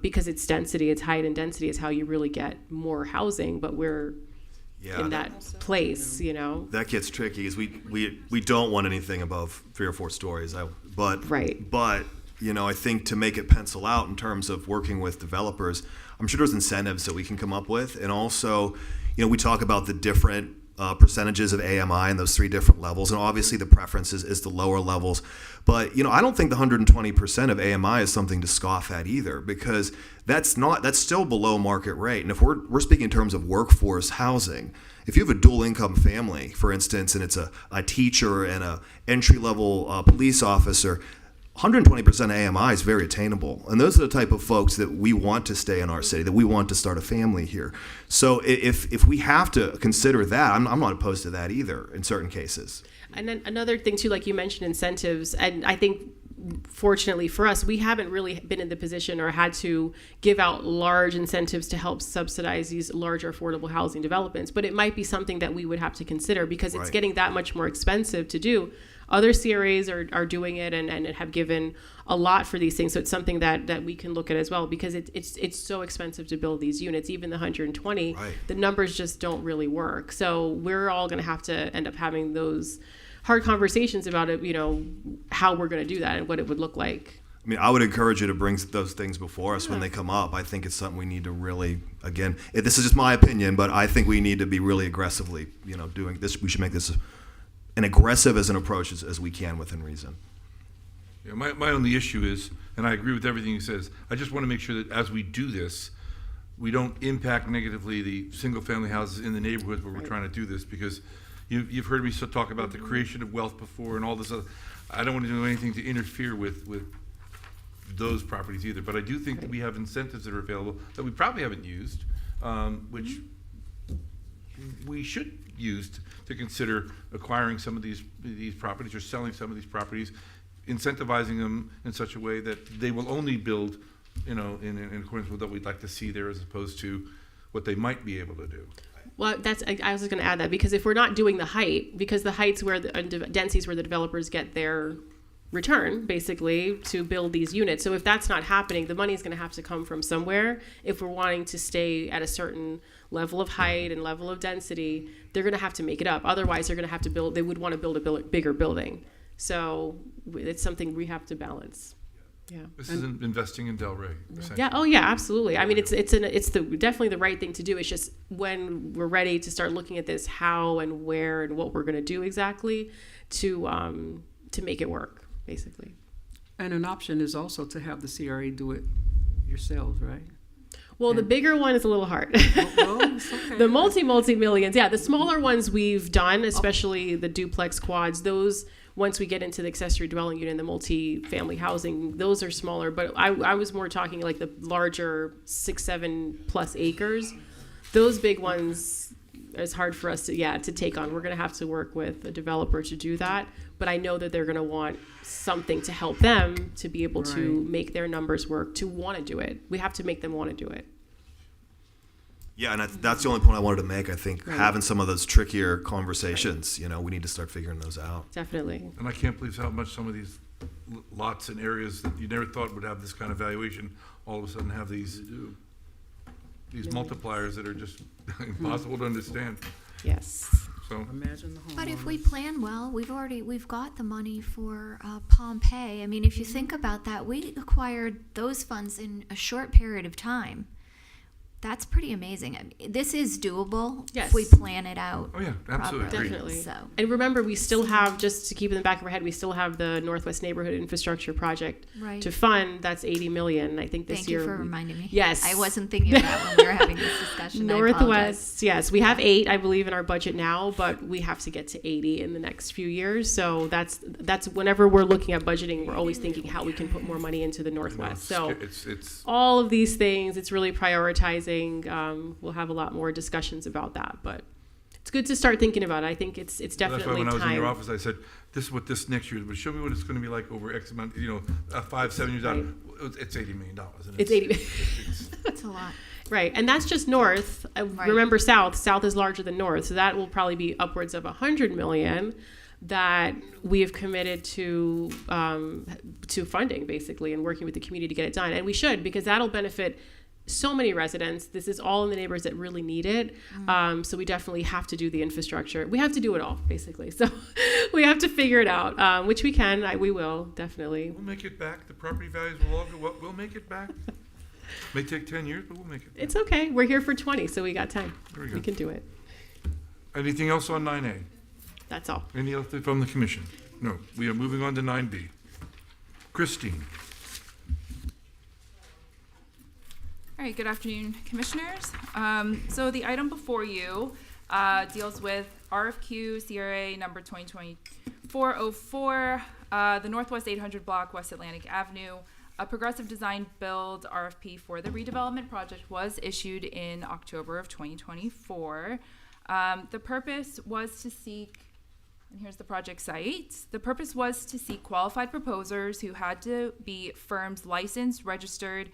because it's density, it's height and density is how you really get more housing. But we're in that place,
That gets tricky because we don't want anything above 3 or 4 stories. But I think to make it pencil out in terms of working with developers, I'm sure there's incentives that we can come up with, and also, we talk about the different percentages of AMI in those three different levels, and obviously the preference is the lower levels. But I don't think the 120% of AMI is something to scoff at either, because that's still below market rate. And if we're speaking in terms of workforce housing, if you have a dual income family, for instance, and it's a teacher and a entry level police officer, 120% AMI is very attainable. And those are the type of folks that we want to stay in our city, that we want to start a family here. So if we have to consider that, I'm not opposed to that either in certain cases.
And then another thing too, like you mentioned, incentives, and I think fortunately for us, we haven't really been in the position or had to give out large incentives to help subsidize these larger affordable housing developments. But it might be something that we would have to consider, because it's getting that much more expensive to do. Other CRAs are doing it and have given a lot for these things. So it's something that we can look at as well, because it's so expensive to build these units. Even the 120, the numbers just don't really work. So we're all going to have to end up having those hard conversations about it, how we're going to do that and what it would look like.
I mean, I would encourage you to bring those things before us when they come up. I think it's something we need to really, again, this is just my opinion, but I think we need to be really aggressively, doing this. We should make this an aggressive as an approach as we can within reason.
Yeah, my only issue is, and I agree with everything he says, I just want to make sure that as we do this, we don't impact negatively the single-family houses in the neighborhoods where we're trying to do this, because you've heard me talk about the creation of wealth before and all this other. I don't want to do anything to interfere with those properties either, but I do think that we have incentives that are available that we probably haven't used, which we should use to consider acquiring some of these properties or selling some of these properties, incentivizing them in such a way that they will only build, in accordance with what we'd like to see there, as opposed to what they might be able to do.
Well, I was going to add that, because if we're not doing the height, because the heights where the densities where the developers get their return, basically, to build these units. So if that's not happening, the money is going to have to come from somewhere. If we're wanting to stay at a certain level of height and level of density, they're going to have to make it up. Otherwise, they're going to have to build. They would want to build a bigger building. So it's something we have to balance. Yeah.
This is investing in Delray.
Yeah. Oh, yeah. Absolutely. I mean, it's definitely the right thing to do. It's just when we're ready to start looking at this, how and where and what we're going to do exactly to make it work, basically.
And an option is also to have the CRA do it yourselves, right?
Well, the bigger one is a little hard.
Well, it's okay.
The multi-millions. Yeah. The smaller ones we've done, especially the duplex quads, those, once we get into the accessory dwelling unit and the multi-family housing, those are smaller. But I was more talking like the larger 6-7+ acres. Those big ones, it's hard for us to take on. We're going to have to work with a developer to do that. But I know that they're going to want something to help them to be able to make their numbers work, to want to do it. We have to make them want to do it.
Yeah, and that's the only point I wanted to make. I think having some of those trickier conversations, we need to start figuring those out.
Definitely.
And I can't believe how much some of these lots and areas that you never thought would have this kind of valuation all of a sudden have these multipliers that are just impossible to understand.
Yes.
So
imagine the homeowners.
But if we plan well, we've got the money for Pompeii. I mean, if you think about that, we acquired those funds in a short period of time. That's pretty amazing. I mean, this is doable if we plan it out.
Oh yeah, absolutely.
properly.
Definitely.
So.
And remember, we still have, just to keep in the back of our head, we still have the Northwest Neighborhood Infrastructure Project to fund. That's $80 million. I think this year.
Thank you for reminding me.
Yes.
I wasn't thinking of that when we were having this discussion.
Northwest, yes. We have 8, I believe, in our budget now, but we have to get to 80 in the next few years. So that's whenever we're looking at budgeting, we're always thinking how we can put more money into the Northwest. So
it's
all of these things, it's really prioritizing. We'll have a lot more discusussions about that, but it's good to start thinking about it. I think it's definitely
that's why when I was
time.
in your office, I said, "This is what this next year is, but show me what it's going to be like over X amount. 5-7 years out, it's $80 million. And
It's 80.
That's a lot.
Right, and that's just north. Remember, south is larger than north, so that will probably be upwards of $100 million that we have committed to funding, basically, and working with the community to get it done. And we should, because that'll benefit so many residents. This is all in the neighborhoods that really need it. So we definitely have to do the infrastructure. We have to do it all, basically. So we have to figure it out, which we can. We will, definitely.
We'll make it back. The property values will all go up. We'll make it back. May take 10 years, but we'll make it back.
It's okay. We're here for 20, so we got time.
There we go.
We can do it.
Anything else on 9A?
That's all.
Any other from the commission? No. We are moving on to 9B. Christine.
All right, good afternoon, commissioners. So the item before you deals with RFQ CRA number 2024-04, the Northwest 800 block, West Atlantic Avenue. A progressive design build RFP for the redevelopment project was issued in October of 2024. The purpose was to seek, and here's the project site. The purpose was to seek qualified proposers who had to be firms licensed, registered,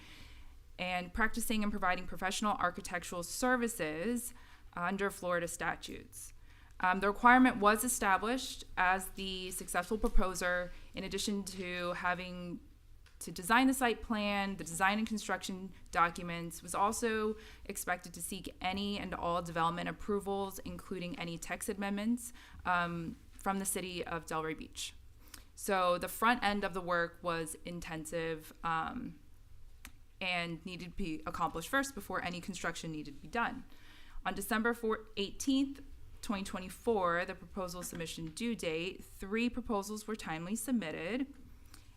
and practicing and providing professional architectural services under Florida statutes. The requirement was established as the successful proposer, in addition to having to design the site plan, the design and construction documents, was also expected to seek any and all development approvals, including any text amendments from the city of Delray Beach. So the front end of the work was intensive and needed to be accomplished first before any construction needed to be done. On December 18th, 2024, the proposal submission due date, 3 proposals were timely submitted,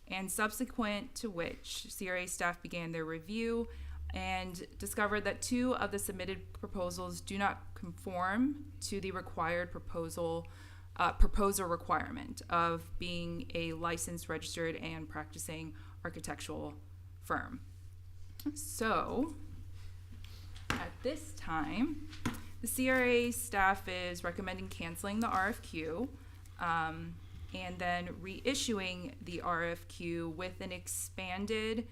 and subsequent to which CRA staff began their review and discovered that 2 of the submitted proposals do not conform to the required proposer requirement of being a licensed, registered, and practicing architectural firm. So, at this time, the CRA staff is recommending canceling the RFQ and then reissuing the RFQ with an expanded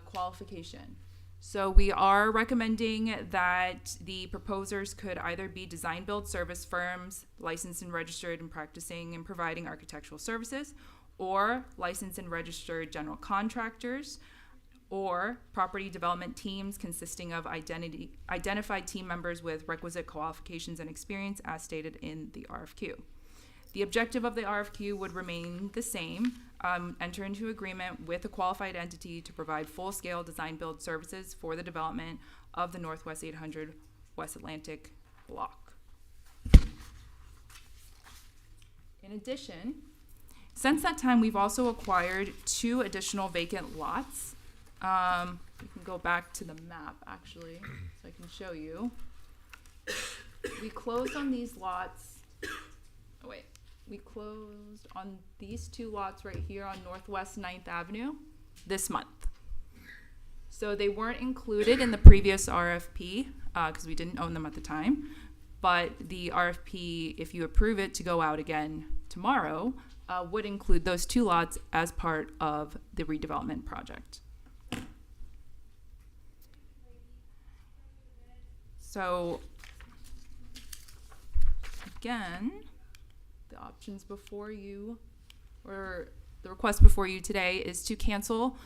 qualification. So we are recommending that the proposers could either be design build service firms, licensed and registered and practicing and providing architectural services, or licensed and registered general contractors, or property development teams consisting of identified team members with requisite qualifications and experience as stated in the RFQ. The objective of the RFQ would remain the same, enter into agreement with a qualified entity to provide full-scale design-build services for the development of the Northwest 800 West Atlantic block. In addition, since that time, we've also acquired 2 additional vacant lots. We can go back to the map, actually, so I can show you. We closed on these lots. Oh, wait. We closed on these 2 lots right here on Northwest 9th Avenue this month. So they weren't included in the previous RFP because we didn't own them at the time. But the RFP, if you approve it to go out again tomorrow, would include those 2 lots as part of the redevelopment project. So, again, the options before you, or the request before you today, is to cancel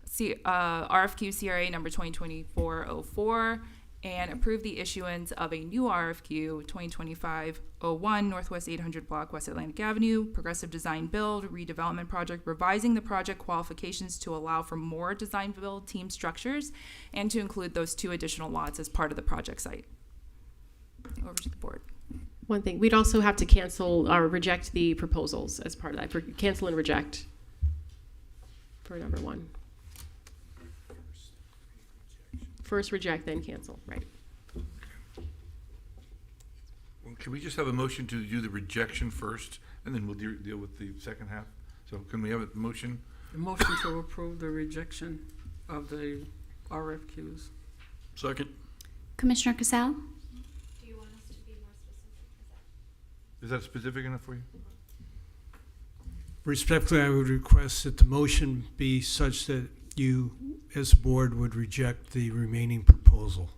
RFQ CRA number 2024-04 and approve the issuance of a new RFQ 2025-01 Northwest 800 block, West Atlantic Avenue, progressive design build redevelopment project, revising the project qualifications to allow for more design build team structures and to include those 2 additional lots as part of the project site. Over to the board.
One thing, we'd also have to cancel or reject the proposals as part of that. Cancel and reject for number 1. First reject, then cancel, right?
Well, can we just have a motion to do the rejection first, and then we'll deal with the second half? So can we have a motion?
A motion to approve the rejection of the RFQs.
Second.
Commissioner Casal?
Do you want us to be more specific?
Is that specific enough for you?
Respectfully, I would request that the motion be such that you, as a board, would reject the remaining proposal,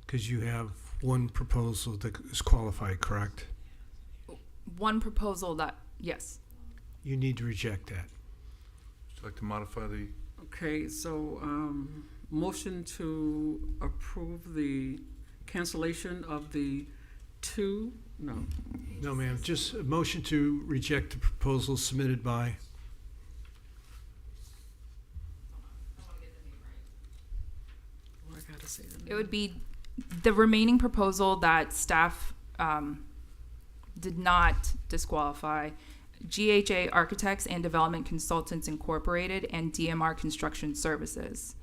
because you have 1 proposal that is qualified, correct?
1 proposal that, yes.
You need to reject that.
Would you like to modify the?
Okay, so motion to approve the cancellation of the 2, no.
No, ma'am, just a motion to reject the proposal submitted by.
Oh, I gotta say the name.
It would be the remaining proposal that staff did not disqualify GHA Architects and Development Consultants Incorporated and DMR Construction Services.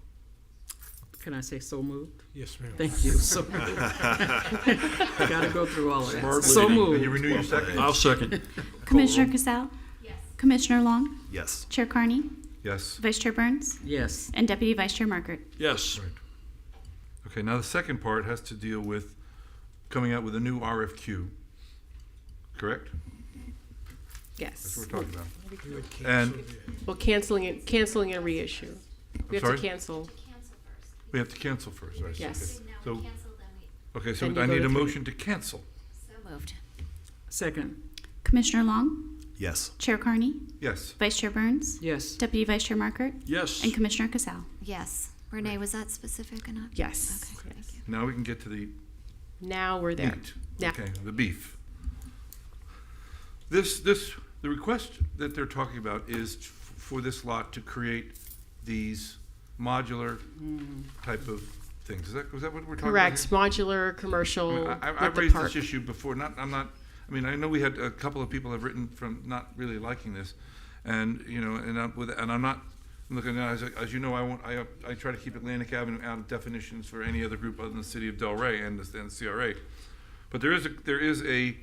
Can I say so moved?
Yes, ma'am.
Thank you. So moved. Gotta go through all of that.
Smart
So
lady.
moved.
You renew your second?
I'll second.
Commissioner Casal? Yes. Commissioner Long?
Yes.
Chair Carney?
Yes.
Vice Chair Burns?
Yes.
And Deputy Vice Chair Markert?
Yes.
Okay, now the second part has to deal with coming out with a new RFQ, correct? That's
Yes.
what we're talking about.
You would cancel
And
Well, canceling and reissue. We have
sorry?
to cancel.
we have to cancel first, right?
Yes.
Okay. Okay, so
Then you
I
go
need
to
a
three.
motion to cancel.
So moved.
Second.
Commissioner Long?
Yes.
Chair Carney?
Yes.
Vice Chair Burns?
Yes.
Deputy Vice Chair Markert?
Yes.
And Commissioner Casal?
Yes. Renee, was that specific enough?
Yes.
Okay.
Yes.
Now we can get to the
Now we're there.
meat.
Now.
Okay, the beef. The request that they're talking about is for this lot to create these modular type of things. Is that what we're talking
Correct.
about
Modular, commercial.
here? I
with the
raised
park.
this issue before. I know we had a couple of people have written from not really liking this, and I'm not looking at as you know I try to keep Atlantic Avenue out of definitions for any other group other than the city of Delray and the CRA. But there is a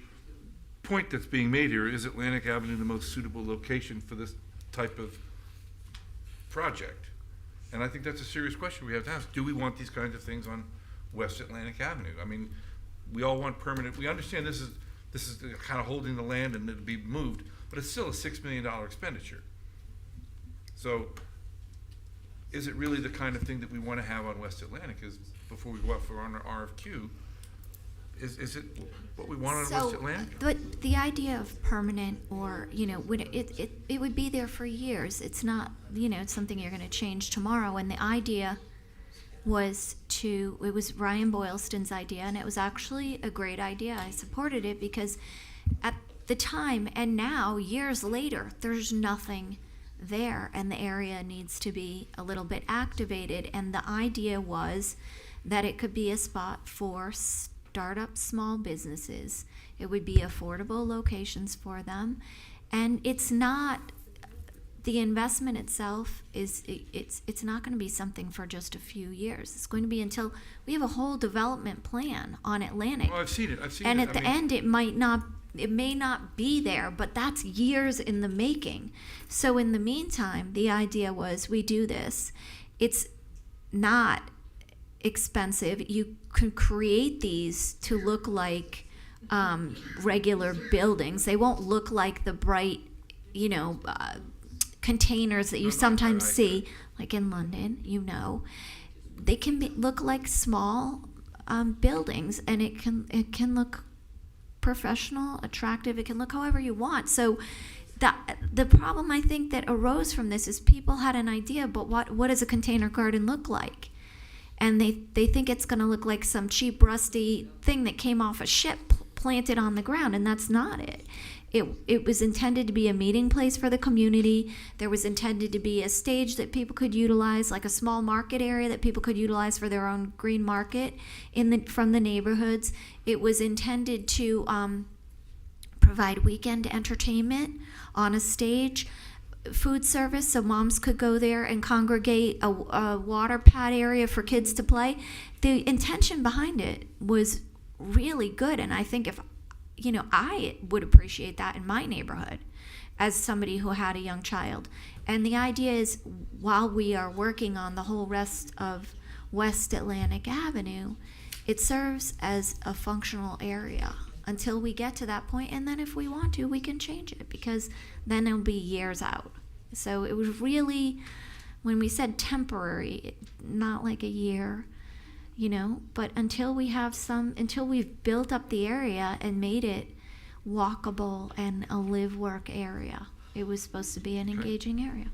point that's being made here. Is Atlantic Avenue the most suitable location for this type of project? And I think that's a serious question we have to ask. Do we want these kinds of things on West Atlantic Avenue? I mean, we all want permanent. We understand this is kind of holding the land and it'll be moved, but it's still a $6 million expenditure. So, is it really the kind of thing that we want to have on West Atlantic? Is before we go out for our RFQ? Is it what we want on West Atlantic?
But the idea of permanent, or when it would be there for years. It's not it's something you're going to change tomorrow. And the idea was it was Ryan Boylston's idea, and it was actually a great idea. I supported it because at the time and now, years later, there's nothing there, and the area needs to be a little bit activated. And the idea was that it could be a spot for startup small businesses. It would be affordable locations for them, and it's not the investment itself it's not going to be something for just a few years. It's going to be until we have a whole development plan on Atlantic.
Well, I've seen it.
And at the end, it may not be there, but that's years in the making. So in the meantime, the idea was we do this. It's not expensive. You can create these to look like regular buildings. They won't look like the bright, containers that you sometimes see, like in London. They can look like small buildings, and it can look professional, attractive. It can look however you want. So the problem I think that arose from this is people had an idea, but what does a container garden look like? And they think it's going to look like some cheap, rusty thing that came off a ship planted on the ground, and that's not it. It was intended to be a meeting place for the community. There was intended to be a stage that people could utilize, like a small market area that people could utilize for their own green market from the neighborhoods. It was intended to provide weekend entertainment on a stage, food service, so moms could go there and congregate, a water pad area for kids to play. The intention behind it was really good, and I think I would appreciate that in my neighborhood as somebody who had a young child. And the idea is, while we are working on the whole rest of West Atlantic Avenue, it serves as a functional area until we get to that point, and then if we want to, we can change it, because then it'll be years out. So it was really, when we said temporary, not like a year, but until we've built up the area and made it walkable and a live-work area. It was supposed to be an engaging area.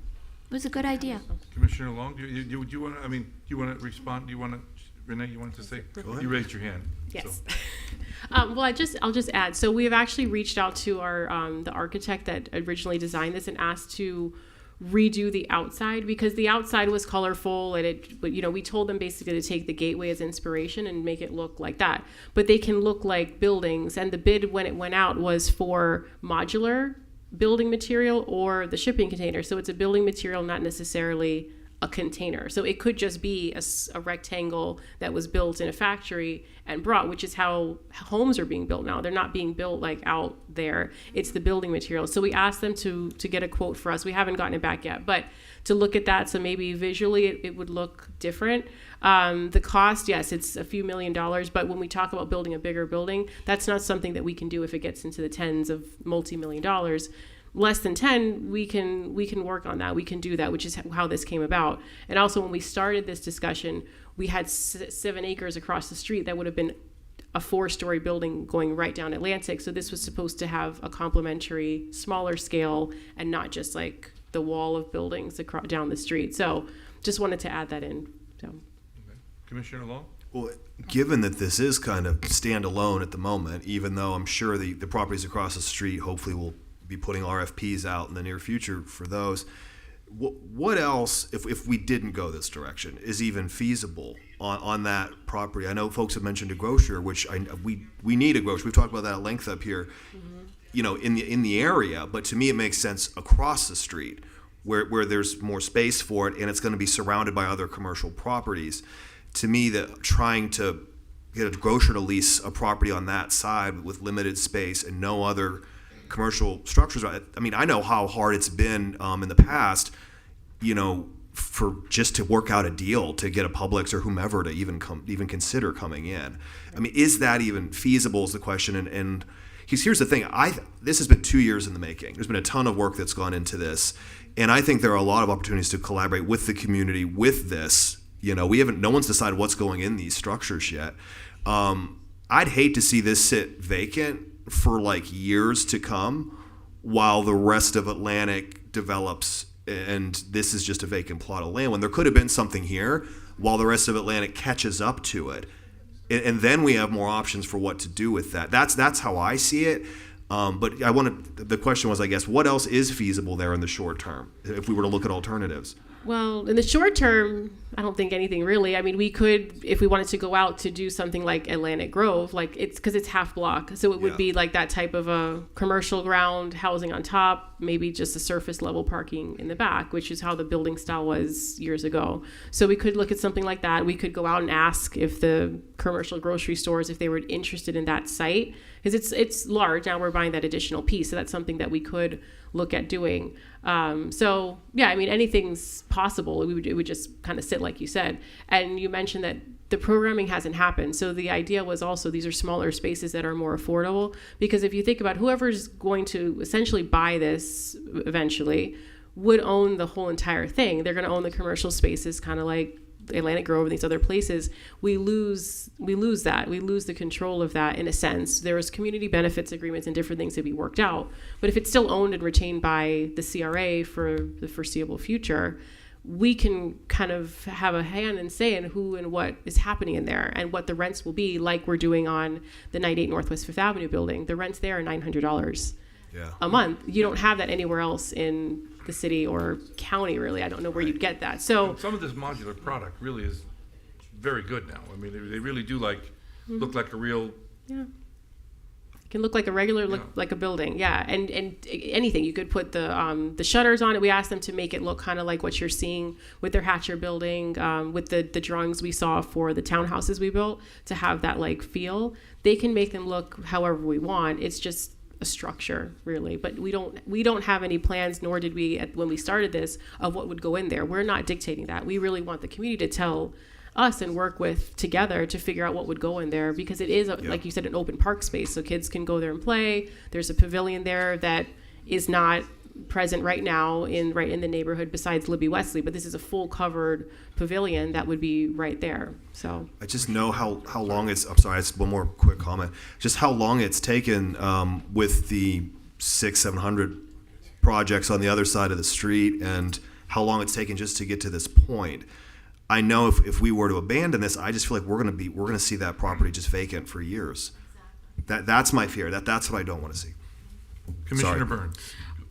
It was a good idea.
Commissioner Long, do you want to respond? Do you want to, Renee, you wanted to say?
Go ahead.
You raised your hand.
Yes.
So.
Well, I'll just add. So we've actually reached out to our the architect that originally designed this and asked to redo the outside, because the outside was colorful but we told them basically to take the gateway as inspiration and make it look like that. But they can look like buildings, and the bid when it went out was for modular building material or the shipping container. So it's a building material, not necessarily a container. So it could just be a rectangle that was built in a factory and brought, which is how homes are being built now. They're not being built like out there. It's the building material. So we asked them to get a quote for us. We haven't gotten it back yet, but to look at that, so maybe visually it would look different. The cost, yes, it's a few $1 million, but when we talk about building a bigger building, that's not something that we can do if it gets into the tens of multi-million dollars. Less than 10, we can work on that. We can do that, which is how this came about. And also, when we started this discussion, we had 7 acres across the street that would have been a 4-story building going right down Atlantic. So this was supposed to have a complementary, smaller scale, and not just like the wall of buildings down the street. So just wanted to add that in. So.
Okay. Commissioner Long?
Well, given that this is kind of standalone at the moment, even though I'm sure the properties across the street hopefully will be putting RFPs out in the near future for those. What else, if we didn't go this direction, is even feasible on that property? I know folks have mentioned a grocer, which we need a grocer. We've talked about that at length up here, in the area. But to me, it makes sense across the street where there's more space for it, and it's going to be surrounded by other commercial properties. To me, that trying to get a grocer to lease a property on that side with limited space and no other commercial structures. I mean, I know how hard it's been in the past, for just to work out a deal to get a Publix or whomever to even consider coming in. I mean, is that even feasible is the question. And here's the thing. This has been 2 years in the making. There's been a ton of work that's gone into this, and I think there are a lot of opportunities to collaborate with the community with this. No one's decided what's going in these structures yet. I'd hate to see this sit vacant for like years to come while the rest of Atlantic develops, and this is just a vacant plot of land when there could have been something here while the rest of Atlantic catches up to it, and then we have more options for what to do with that. That's how I see it. But the question was, I guess, what else is feasible there in the short term if we were to look at alternatives?
Well, in the short term, I don't think anything really. I mean, we could, if we wanted to go out to do something like Atlantic Grove, like because it's half block. So it would be like that type of a commercial ground, housing on top, maybe just a surface level parking in the back, which is how the building style was years ago. So we could look at something like that. We could go out and ask if the commercial grocery stores, if they were interested in that site, because it's large. Now we're buying that additional piece. So that's something that we could look at doing. So yeah, I mean, anything's possible. It would just kind of sit like you said. And you mentioned that the programming hasn't happened. So the idea was also these are smaller spaces that are more affordable, because if you think about whoever's going to essentially buy this eventually would own the whole entire thing. They're going to own the commercial spaces, kind of like Atlantic Grove and these other places. We lose that. We lose the control of that in a sense. There's community benefits agreements and different things to be worked out. But if it's still owned and retained by the CRA for the foreseeable future, we can kind of have a hand in saying who and what is happening in there and what the rents will be, like we're doing on the 98 Northwest Fifth Avenue building. The rents there are $900 a month. You don't have that anywhere else in the city or county, really. I don't know where you'd get that. So
some of this modular product really is very good now. I mean, they really do look like a real.
Yeah. It can look like a regular, like a building. Yeah. And anything. You could put the shutters on it. We asked them to make it look kind of like what you're seeing with their Hatcher building, with the drawings we saw for the townhouses we built, to have that like feel. They can make them look however we want. It's just a structure, really. But we don't have any plans, nor did we when we started this, of what would go in there. We're not dictating that. We really want the community to tell us and work with together to figure out what would go in there, because it is like you said, an open park space, so kids can go there and play. There's a pavilion there that is not present right now right in the neighborhood besides Libby Wesley, but this is a full covered pavilion that would be right there. So
I just know how long it's, I'm sorry, it's one more quick comment, just how long it's taken with the 600-700 projects on the other side of the street, and how long it's taken just to get to this point. I know if we were to abandon this, I just feel like we're going to see that property just vacant for years. That's my fear. That's what I don't want to see.
Commissioner Burns.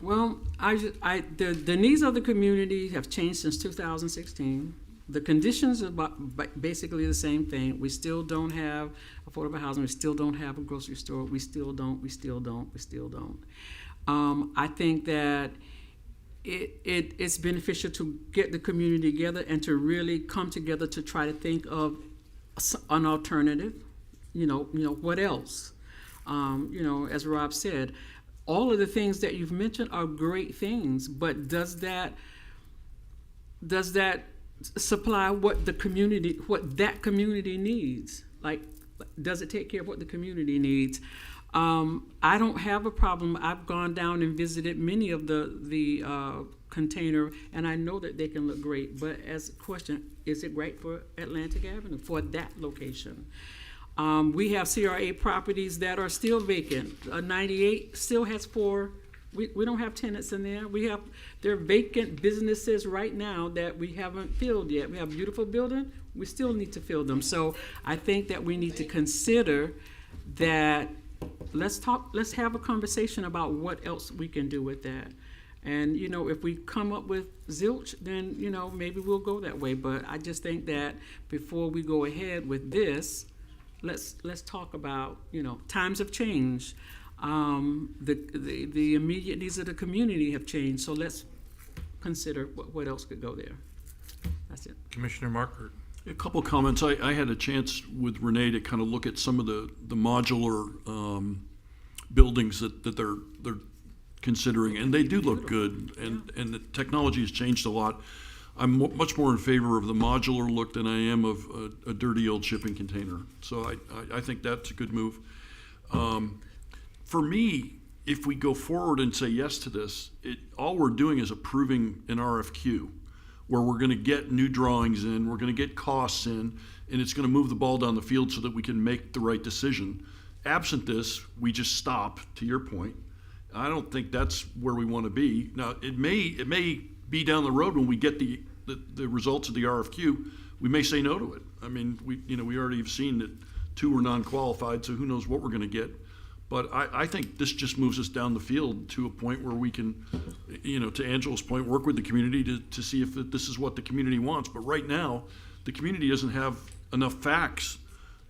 Well, the needs of the community have changed since 2016. The conditions are basically the same thing. We still don't have affordable housing. We still don't have a grocery store. We still don't. I think that it's beneficial to get the community together and to really come together to try to think of an alternative. What else? As Rob said, all of the things that you've mentioned are great things, but does that supply what that community needs? Like, does it take care of what the community needs? I don't have a problem. I've gone down and visited many of the container, and I know that they can look great. But as a question, is it right for Atlantic Avenue, for that location? We have CRA properties that are still vacant. 98 still has 4. We don't have tenants in there. There are vacant businesses right now that we haven't filled yet. We have beautiful buildings. We still need to fill them. So I think that we need to consider that. Let's have a conversation about what else we can do with that. And, if we come up with zilch, then, maybe we'll go that way. But I just think that before we go ahead with this, let's talk about, times have changed. The immediate needs of the community have changed. So let's consider what else could go there. That's it.
Commissioner Markert.
A couple of comments. I had a chance with Renee to kind of look at some of the modular buildings that they're considering, and they do look good, and the technology has changed a lot. I'm much more in favor of the modular look than I am of a dirty old shipping container. So I think that's a good move. For me, if we go forward and say yes to this, all we're doing is approving an RFQ where we're going to get new drawings in, we're going to get costs in, and it's going to move the ball down the field so that we can make the right decision. Absent this, we just stop, to your point. I don't think that's where we want to be. Now, it may be down the road when we get the results of the RFQ, we may say no to it. I mean, we already have seen that 2 were non-qualified, so who knows what we're going to get. But I think this just moves us down the field to a point where we can, to Angela's point, work with the community to see if this is what the community wants. But right now, the community doesn't have enough facts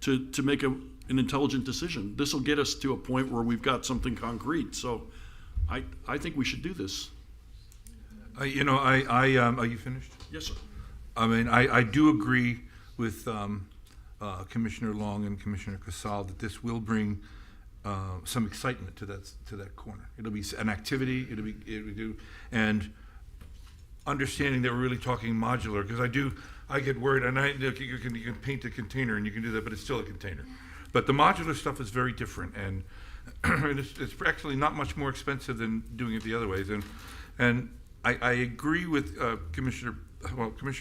to make an intelligent decision. This will get us to a point where we've got something concrete. So I think we should do this.
Are you finished?
Yes, sir.
I mean, I do agree with Commissioner Long and Commissioner Casal that this will bring some excitement to that corner. It'll be an activity. It'll be and understanding that we're really talking modular, because I get worried, and you can paint a container and you can do that, but it's still a container. But the modular stuff is very different, and it's actually not much more expensive than doing it the other ways. And I agree with Commissioner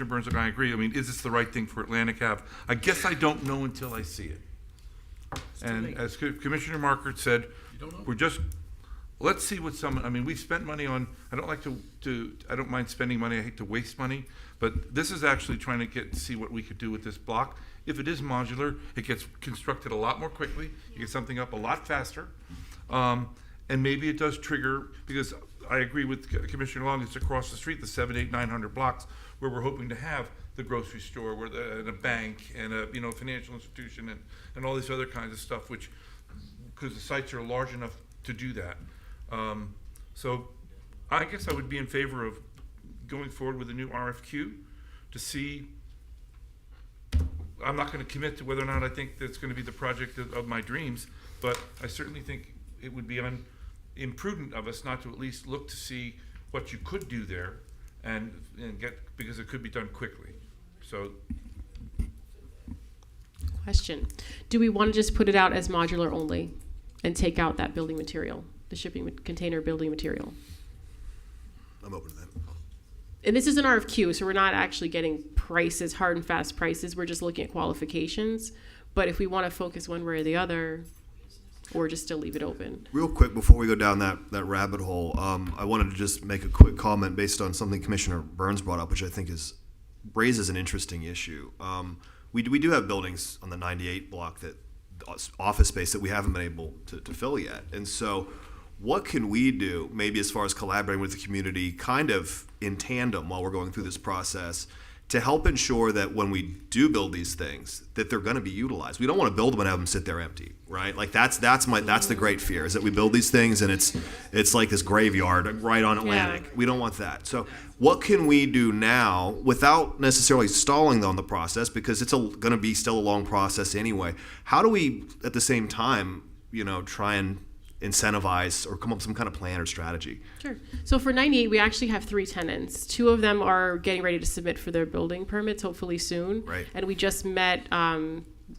Burns. I agree. I mean, is this the right thing for Atlantic Ave? I guess I don't know until I see it. And as Commissioner Markert said, let's see what we've spent money on, I don't mind spending money, I hate to waste money, but this is actually trying to see what we could do with this block. If it is modular, it gets constructed a lot more quickly, you get something up a lot faster, and maybe it does trigger, because I agree with Commissioner Long, it's across the street, the 700, 800, 900 blocks, where we're hoping to have the grocery store, and a bank, and a financial institution, and all this other kinds of stuff, because the sites are large enough to do that. So I guess I would be in favor of going forward with a new RFQ to see. I'm not going to commit to whether or not I think that's going to be the project of my dreams, but I certainly think it would be imprudent of us not to at least look to see what you could do there and get, because it could be done quickly. So,
Question. Do we want to just put it out as modular only and take out that building material, the shipping container building material?
I'm open to that.
And this is an RFQ, so we're not actually getting prices, hard and fast prices. We're just looking at qualifications. But if we want to focus one way or the other, or just still leave it open.
Real quick, before we go down that rabbit hole, I wanted to just make a quick comment based on something Commissioner Burns brought up, which I think raises an interesting issue. We do have buildings on the 98 block, that office space that we haven't been able to fill yet. And so what can we do, maybe as far as collaborating with the community, kind of in tandem while we're going through this process, to help ensure that when we do build these things, that they're going to be utilized. We don't want to build them and have them sit there empty, right? Like that's the great fear, is that we build these things and it's like this graveyard right on Atlantic. Yeah. We don't want that. So what can we do now without necessarily stalling on the process, because it's going to be still a long process anyway? How do we at the same time, try and incentivize or come up with some kind of plan or strategy?
Sure. So for 98, we actually have 3 tenants. 2 of them are getting ready to submit for their building permits, hopefully soon.
Right.
And we just met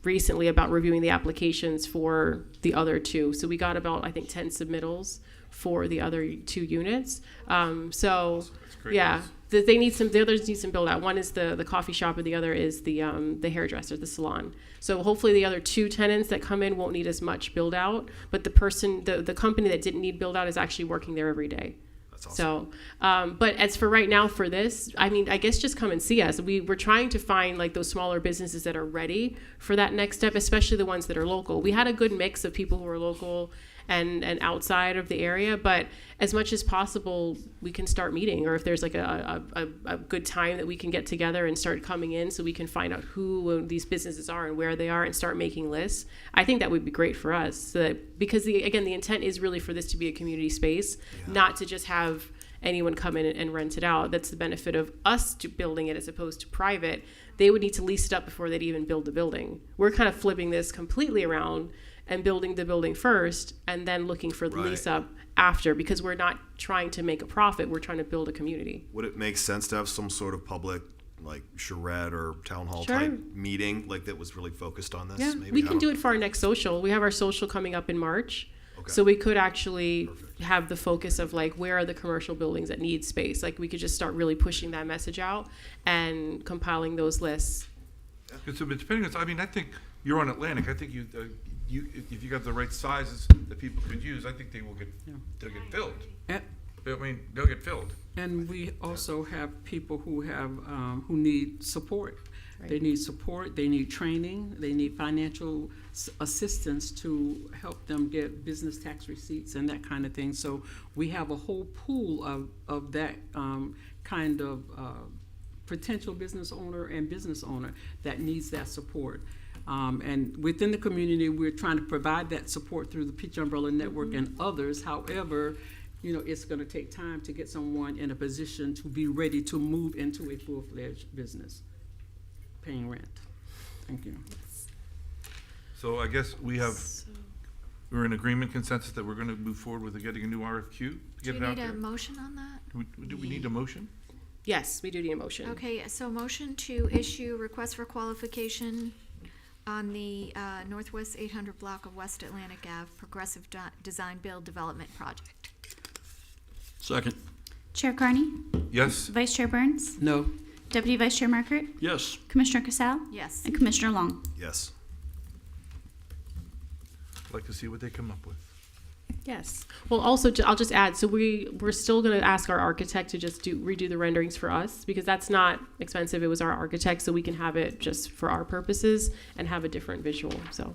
recently about reviewing the applications for the other 2. So we got about, I think, 10 submittals for the other 2 units. Yeah. The others need some build out. One is the coffee shop, and the other is the hairdresser, the salon. So hopefully the other 2 tenants that come in won't need as much build out, but the company that didn't need build out is actually working there every day.
That's awesome.
So, but as for right now for this, I mean, I guess just come and see us. We're trying to find like those smaller businesses that are ready for that next step, especially the ones that are local. We had a good mix of people who are local and outside of the area, but as much as possible, we can start meeting, or if there's like a good time that we can get together and start coming in so we can find out who these businesses are and where they are and start making lists. I think that would be great for us, so that, because the intent is really for this to be a community space, not to just have anyone come in and rent it out. That's the benefit of us building it as opposed to private. They would need to lease it up before they'd even build the building. We're kind of flipping this completely around and building the building first and then looking for the lease up after, because we're not trying to make a profit. We're trying to build a community.
Would it make sense to have some sort of public, like charrette or town hall type meeting, like that was really focused on this?
Yeah,
maybe?
we can do it for our next social. We have our social coming up in March. Okay. So we could actually have the focus of like, where are the commercial buildings that need space? Like we could just start really pushing that message out and compiling those lists.
Yeah. So, but depending on, I mean, I think you're on Atlantic. I think if you got the right sizes that people could use, I think they'll get filled. They'll get filled.
And we also have people who who need support. Right. They need support. They need training. They need financial assistance to help them get business tax receipts and that kind of thing. So we have a whole pool of that kind of potential business owner and business owner that needs that support. And within the community, we're trying to provide that support through the Peach Umbrella Network and others. However, it's going to take time to get someone in a position to be ready to move into a full-fledged business, paying rent. Thank you.
So I guess we're in agreement, consensus, that we're going to move forward with getting a new RFQ to get it out there.
Do you need a motion on that?
Do we need a motion?
Yes, we do need a motion.
Okay, so motion to issue request for qualification on the Northwest 800 block of West Atlantic Ave Progressive Design Build Development Project.
Second.
Chair Carney?
Yes.
Vice Chair Burns?
No.
Deputy Vice Chair Markert?
Yes.
Commissioner Casal?
Yes.
And Commissioner Long?
Yes.
I'd like to see what they come up with.
Yes. Well, also, I'll just add, so we're still going to ask our architect to just redo the renderings for us, because that's not expensive. It was our architect, so we can have it just for our purposes and have a different visual. So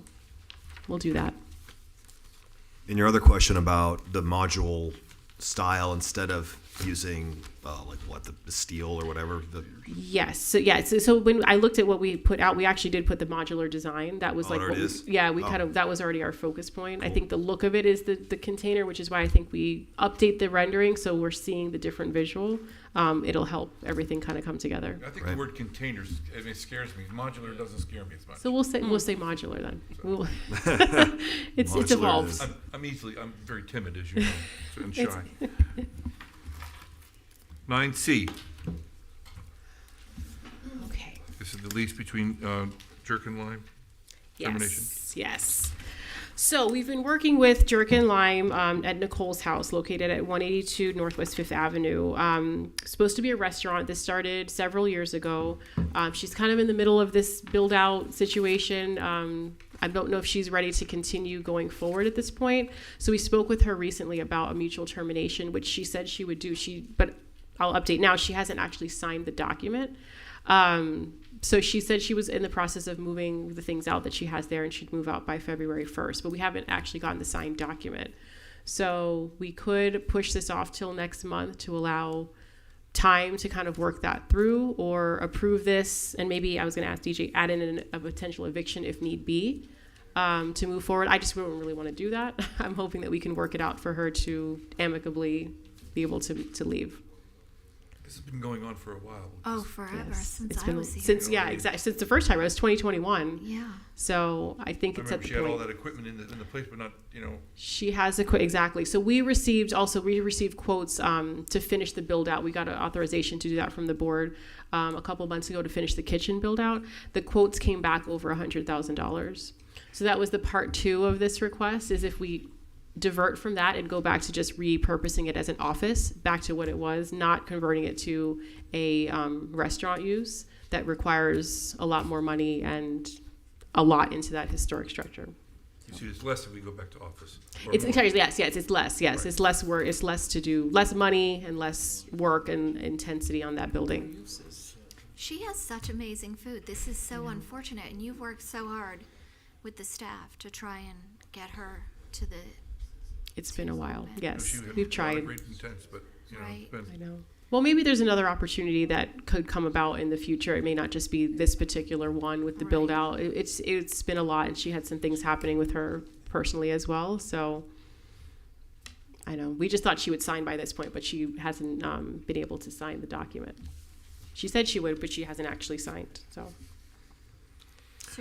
we'll do that.
And your other question about the module style instead of using the steel or whatever.
Yes. So when I looked at what we put out, we actually did put the modular design. That was that was already our focus point. Cool. I think the look of it is the container, which is why I think we update the rendering so we're seeing the different visual. It'll help everything kind of come together.
I think the word containers, it scares me. Modular doesn't scare me as much.
So we'll say modular then. So. It's evolved.
I'm very timid, as you know, and shy. 9C.
Okay.
This is the lease between Jerk and Lime. Termination.
Yes. So we've been working with Jerk and Lime at Nicole's house, located at 182 Northwest 5th Avenue. Supposed to be a restaurant. This started several years ago. She's kind of in the middle of this build-out situation. I don't know if she's ready to continue going forward at this point. So we spoke with her recently about a mutual termination, which she said she would do. But I'll update now. She hasn't actually signed the document. So she said she was in the process of moving the things out that she has there, and she'd move out by February 1st. But we haven't actually gotten the signed document. So we could push this off till next month to allow time to kind of work that through, or approve this, and maybe I was going to ask DJ add in a potential eviction if need be, to move forward. I just wouldn't really want to do that. I'm hoping that we can work it out for her to amicably be able to leave.
This has been going on for a while.
Oh, forever,
Yes.
since
It's
I
been
was here.
since exactly since the first time. It was 2021.
Yeah.
So I think
I
it's at
remember
the
she had all
point.
that equipment in the place, but not,
She has exactly. So we received quotes to finish the build out. We got an authorization to do that from the board a couple months ago to finish the kitchen build out. The quotes came back over $100,000. So that was the part 2 of this request, is if we divert from that and go back to just repurposing it as an office back to what it was, not converting it to a restaurant use that requires a lot more money and a lot into that historic structure.
you see, it's less if we go back to office. Or
It's
more.
entirely it's less. Yes,
Right.
it's less work. It's less to do, less money and less work and intensity on that building.
She has such amazing food. This is so unfortunate, and you've worked so hard with the staff to try and get her to the.
It's been a while. Yes,
She had
we've
a lot of
tried.
great intents, but,
Right.
it's been.
I know. Well, maybe there's another opportunity that could come about in the future. It may not just be this particular one with the build out. It's been a lot, and she had some things happening with her personally as well. So I know we just thought she would sign by this point, but she hasn't been able to sign the document. She said she would, but she hasn't actually signed.
So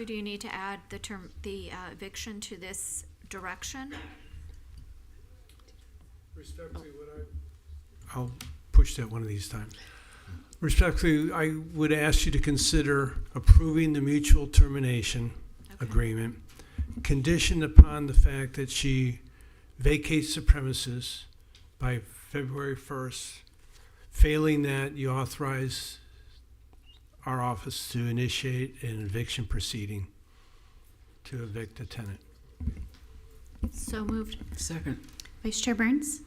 do you need to add the eviction to this direction?
Respectfully, I'll push that one of these times. Respectfully, I would ask you to consider approving the mutual termination agreement, conditioned upon the fact that she vacates the premises by February 1st. Failing that, you authorize our office to initiate an eviction proceeding to evict the tenant.
So moved.
Second.
Vice Chair Burns,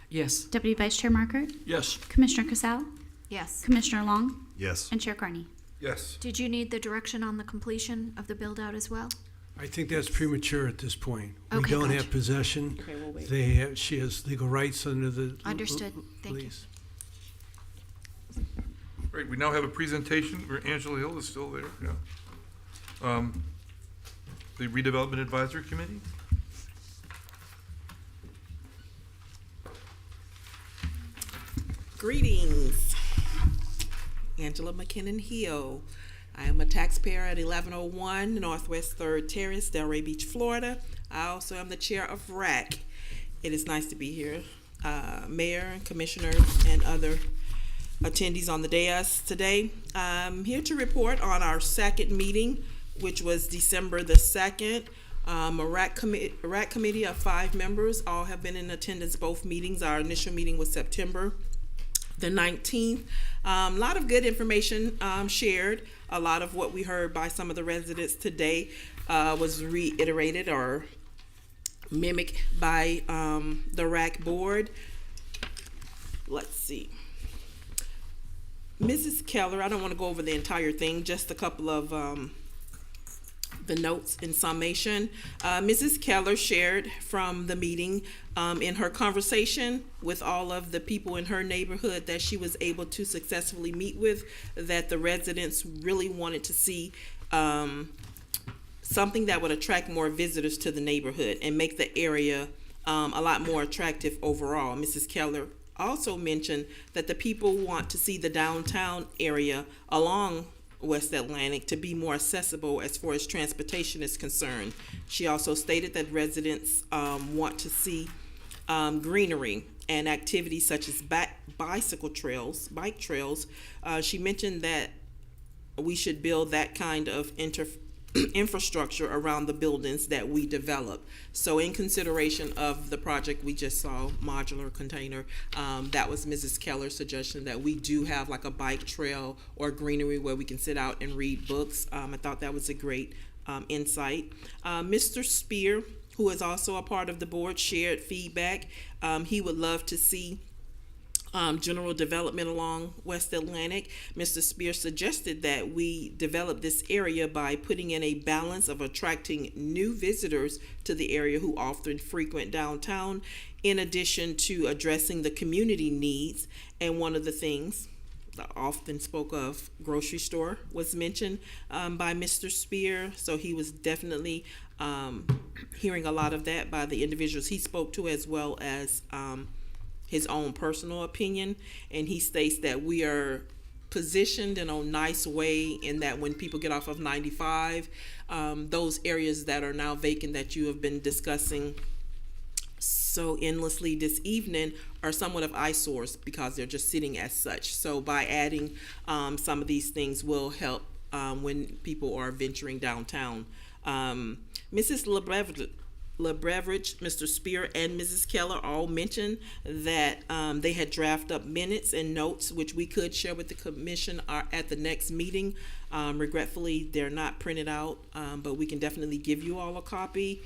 Yes.
Deputy Vice Chair Markert,
Yes.
Commissioner Casal,
Yes.
Commissioner Long,
Yes.
and Chair Carney.
Yes.
Did you need the direction on the completion of the build out as well?
I think that's premature at this point. We
Okay,
don't
gotcha.
have possession.
Okay, we'll wait.
She has legal rights under the
Understood. Thank you.
lease.
Great, we now have a presentation where Angela Hill is still there, yeah. The Redevelopment Advisory Committee?
Greetings. Angela McKinnon Hill. I am a taxpayer at 1101 Northwest 3rd Terrace, Delray Beach, Florida. I also am the chair of RAC. It is nice to be here. Mayor and commissioners and other attendees on the dais today. I'm here to report on our second meeting, which was December the 2nd. A RAC committee of 5 members, all have been in attendance both meetings. Our initial meeting was September the 19th. A lot of good information shared. A lot of what we heard by some of the residents today was reiterated or mimicked by the RAC board. Let's see. Mrs. Keller, I don't want to go over the entire thing, just a couple of the notes in summation. Mrs. Keller shared from the meeting in her conversation with all of the people in her neighborhood that she was able to successfully meet with, that the residents really wanted to see something that would attract more visitors to the neighborhood and make the area a lot more attractive overall. Mrs. Keller also mentioned that the people want to see the downtown area along West Atlantic to be more accessible as far as transportation is concerned. She also stated that residents want to see greenery and activities such as bike trails. She mentioned that we should build that kind of infrastructure around the buildings that we develop. So in consideration of the project we just saw, modular container, that was Mrs. Keller's suggestion that we do have like a bike trail or greenery where we can sit out and read books. I thought that was a great insight. Mr. Spear, who is also a part of the board, shared feedback. He would love to see general development along West Atlantic. Mr. Spear suggested that we develop this area by putting in a balance of attracting new visitors to the area who often frequent downtown, in addition to addressing the community needs. And one of the things I often spoke of, grocery store, was mentioned by Mr. Spear. So he was definitely hearing a lot of that by the individuals he spoke to, as well as his own personal opinion. And he states that we are positioned in a nice way in that when people get off of 95, those areas that are now vacant that you have been discussing so endlessly this evening are somewhat of eyesores because they're just sitting as such. So by adding some of these things will help when people are venturing downtown. Mrs. LeBreveridge, Mr. Spear, and Mrs. Keller all mentioned that they had drafted up minutes and notes which we could share with the commission at the next meeting. Regretfully, they're not printed out, but we can definitely give you all a copy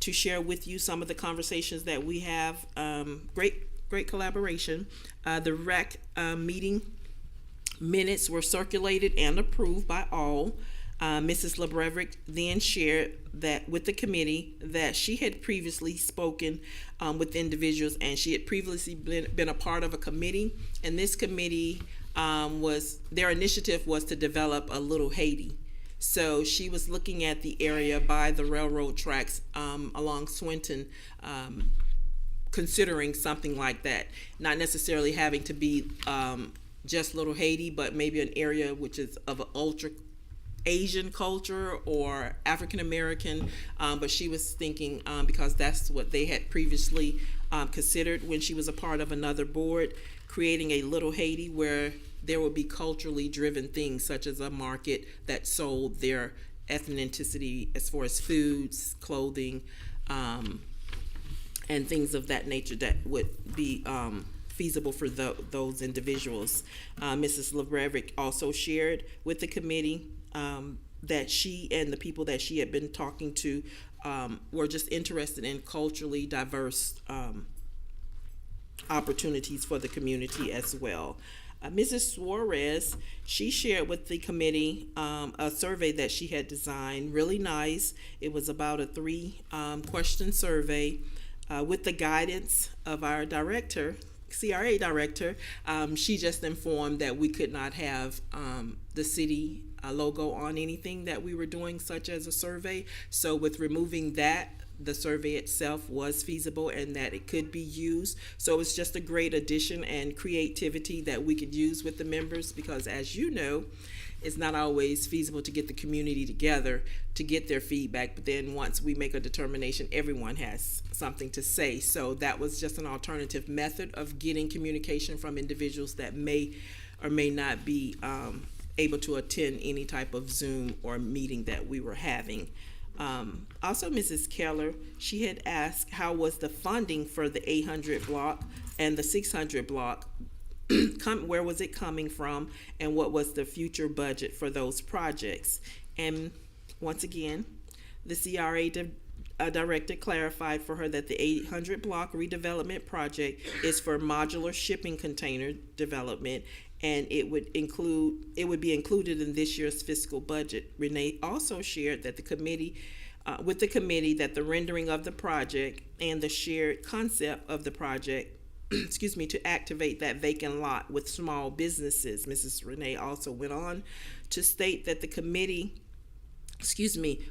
to share with you some of the conversations that we have. Great collaboration. The REC meeting minutes were circulated and approved by all. Mrs. LeBrevick then shared that with the committee that she had previously spoken with individuals, and she had previously been a part of a committee, and this committee their initiative was to develop a little Haiti. So she was looking at the area by the railroad tracks along Swinton, considering something like that, not necessarily having to be just Little Haiti, but maybe an area which is of an ultra Asian culture or African American, but she was thinking because that's what they had previously considered when she was a part of another board, creating a Little Haiti where there would be culturally driven things such as a market that sold their ethnicity as far as foods, clothing, and things of that nature that would be feasible for those individuals. Mrs. LeBrevick also shared with the committee that she and the people that she had been talking to were just interested in culturally diverse opportunities for the community as well. Mrs. Suarez, she shared with the committee a survey that she had designed, really nice. It was about a 3-question survey with the guidance of our director, CRA director. She just informed that we could not have the city logo on anything that we were doing, such as a survey. So with removing that, the survey itself was feasible and that it could be used. So it's just a great addition and creativity that we could use with the members, because as you know, it's not always feasible to get the community together to get their feedback, but then once we make a determination, everyone has something to say. So that was just an alternative method of getting communication from individuals that may or may not be able to attend any type of Zoom or meeting that we were having. Also, Mrs. Keller, she had asked how was the funding for the 800 block and the 600 block, where was it coming from, and what was the future budget for those projects. And once again, the CRA director clarified for her that the 800 block redevelopment project is for modular shipping container development, and it would be included in this year's fiscal budget. Renee also shared that the committee that the rendering of the project and the shared concept of the project to activate that vacant lot with small businesses. Mrs. Renee also went on to state that the committee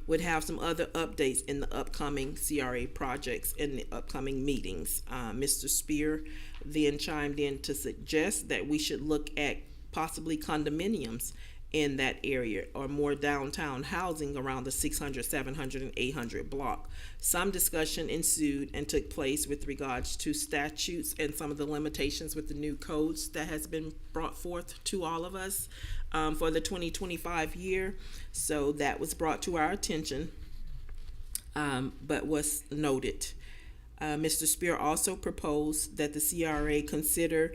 would have some other updates in the upcoming CRA projects in the upcoming meetings. Mr. Spear then chimed in to suggest that we should look at possibly condominiums in that area or more downtown housing around the 600, 700, and 800 block. Some discussion ensued and took place with regards to statutes and some of the limitations with the new codes that has been brought forth to all of us for the 2025 year. So that was brought to our attention, but was noted. Mr. Spear also proposed that the CRA consider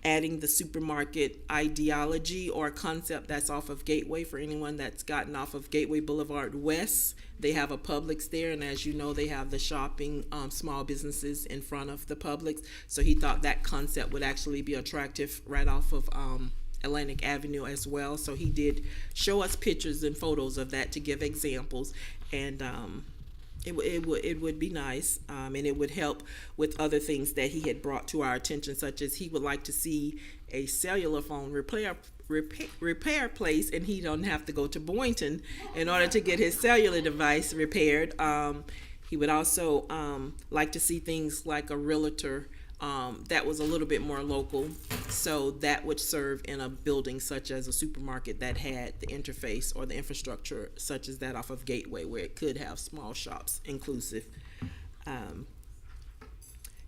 adding the supermarket ideology or concept that's off of Gateway. For anyone that's gotten off of Gateway Boulevard West, they have a Publix there, and as you know, they have the shopping small businesses in front of the Publix. So he thought that concept would actually be attractive right off of Atlantic Avenue as well. So he did show us pictures and photos of that to give examples, and it would be nice, and it would help with other things that he had brought to our attention, such as he would like to see a cellular phone repair place, and he don't have to go to Boynton in order to get his cellular device repaired. He would also like to see things like a realtor that was a little bit more local, so that would serve in a building such as a supermarket that had the interface or the infrastructure such as that off of Gateway, where it could have small shops inclusive.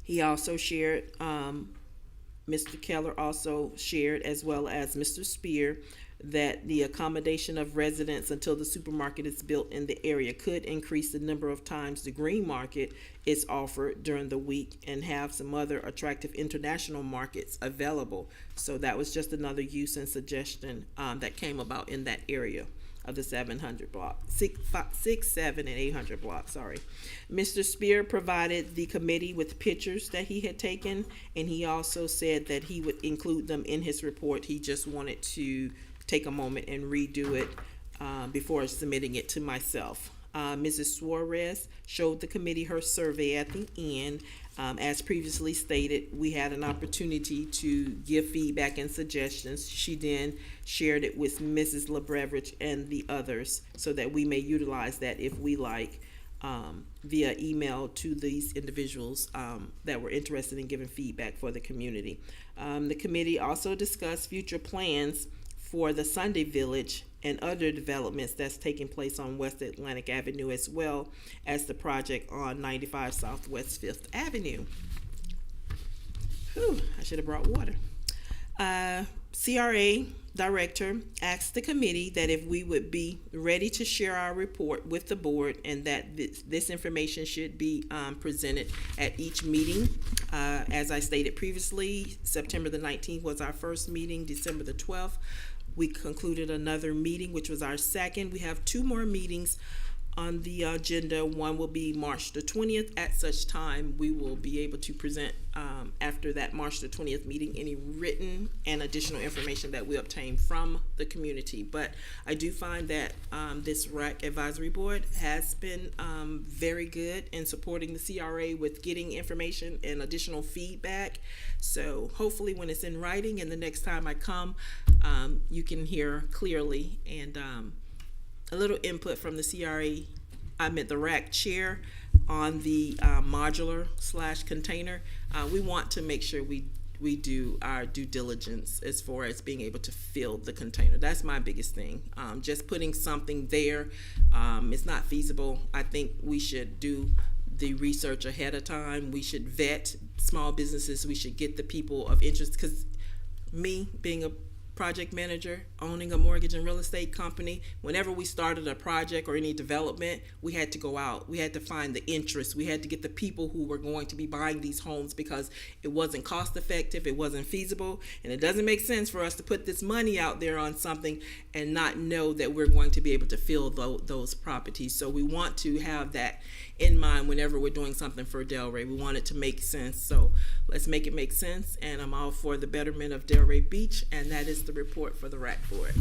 He also shared, Mr. Keller also shared, as well as Mr. Spear, that the accommodation of residents until the supermarket is built in the area could increase the number of times the green market is offered during the week and have some other attractive international markets available. So that was just another use and suggestion that came about in that area of the 700 block, 6, 7, and 800 block, sorry. Mr. Spear provided the committee with pictures that he had taken, and he also said that he would include them in his report. He just wanted to take a moment and redo it before submitting it to myself. Mrs. Suarez showed the committee her survey at the end. As previously stated, we had an opportunity to give feedback and suggestions. She then shared it with Mrs. LaBrevidge and the others so that we may utilize that if we like via email to these individuals that were interested in giving feedback for the community. The committee also discussed future plans for the Sunday Village and other developments that's taking place on West Atlantic Avenue, as well as the project on 95 Southwest 5th Avenue. Whew, I should have brought water. CRA director asked the committee that if we would be ready to share our report with the board, and that this information should be presented at each meeting. As I stated previously, September the 19th was our first meeting. December the 12th, we concluded another meeting, which was our second. We have 2 more meetings on the agenda. One will be March the 20th. At such time, we will be able to present after that March the 20th meeting any written and additional information that we obtain from the community. But I do find that this RAC advisory board has been very good in supporting the CRA with getting information and additional feedback. So hopefully when it's in writing and the next time I come, you can hear clearly, and a little input from the CRA, the RAC chair on the modular / container. We want to make sure we do our due diligence as far as being able to fill the container. That's my biggest thing. Just putting something there is not feasible. I think we should do the research ahead of time. We should vet small businesses. We should get the people of interest, because me being a project manager, owning a mortgage and real estate company, whenever we started a project or any development, we had to go out. We had to find the interest. We had to get the people who were going to be buying these homes, because it wasn't cost effective, it wasn't feasible, and it doesn't make sense for us to put this money out there on something and not know that we're going to be able to fill those properties. So we want to have that in mind whenever we're doing something for Delray. We want it to make sense, so let's make it make sense, and I'm all for the betterment of Delray Beach, and that is the report for the RAC board.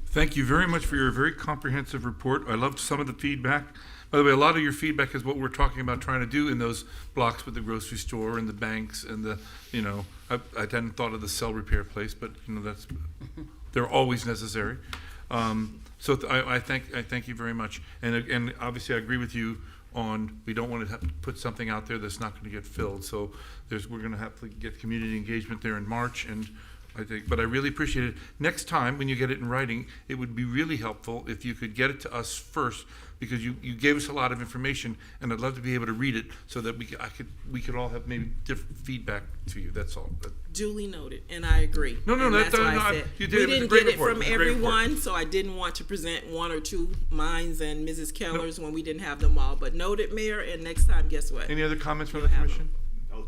Thank you very much for your very comprehensive report. I loved some of the feedback. By the way, a lot of your feedback is what we're talking about trying to do in those blocks with the grocery store and the banks and the, I hadn't thought of the cell repair place, but they're always necessary. So I thank you very much, and obviously I agree with you on we don't want to have to put something out there that's not going to get filled. So we're going to have to get community engagement there in March, and but I really appreciate it. Next time when you get it in writing, it would be really helpful if you could get it to us first, because you gave us a lot of information, and I'd love to be able to read it so that we could all have maybe different feedback to you. That's all.
Duly noted, and I agree.
That's
why I said
you
we
did.
didn't get it from everyone, so I didn't want to present 1 or 2 mines and Mrs. Keller's when we didn't have them all. But noted, Mayor, and next time, guess what?
Any other comments from the commission?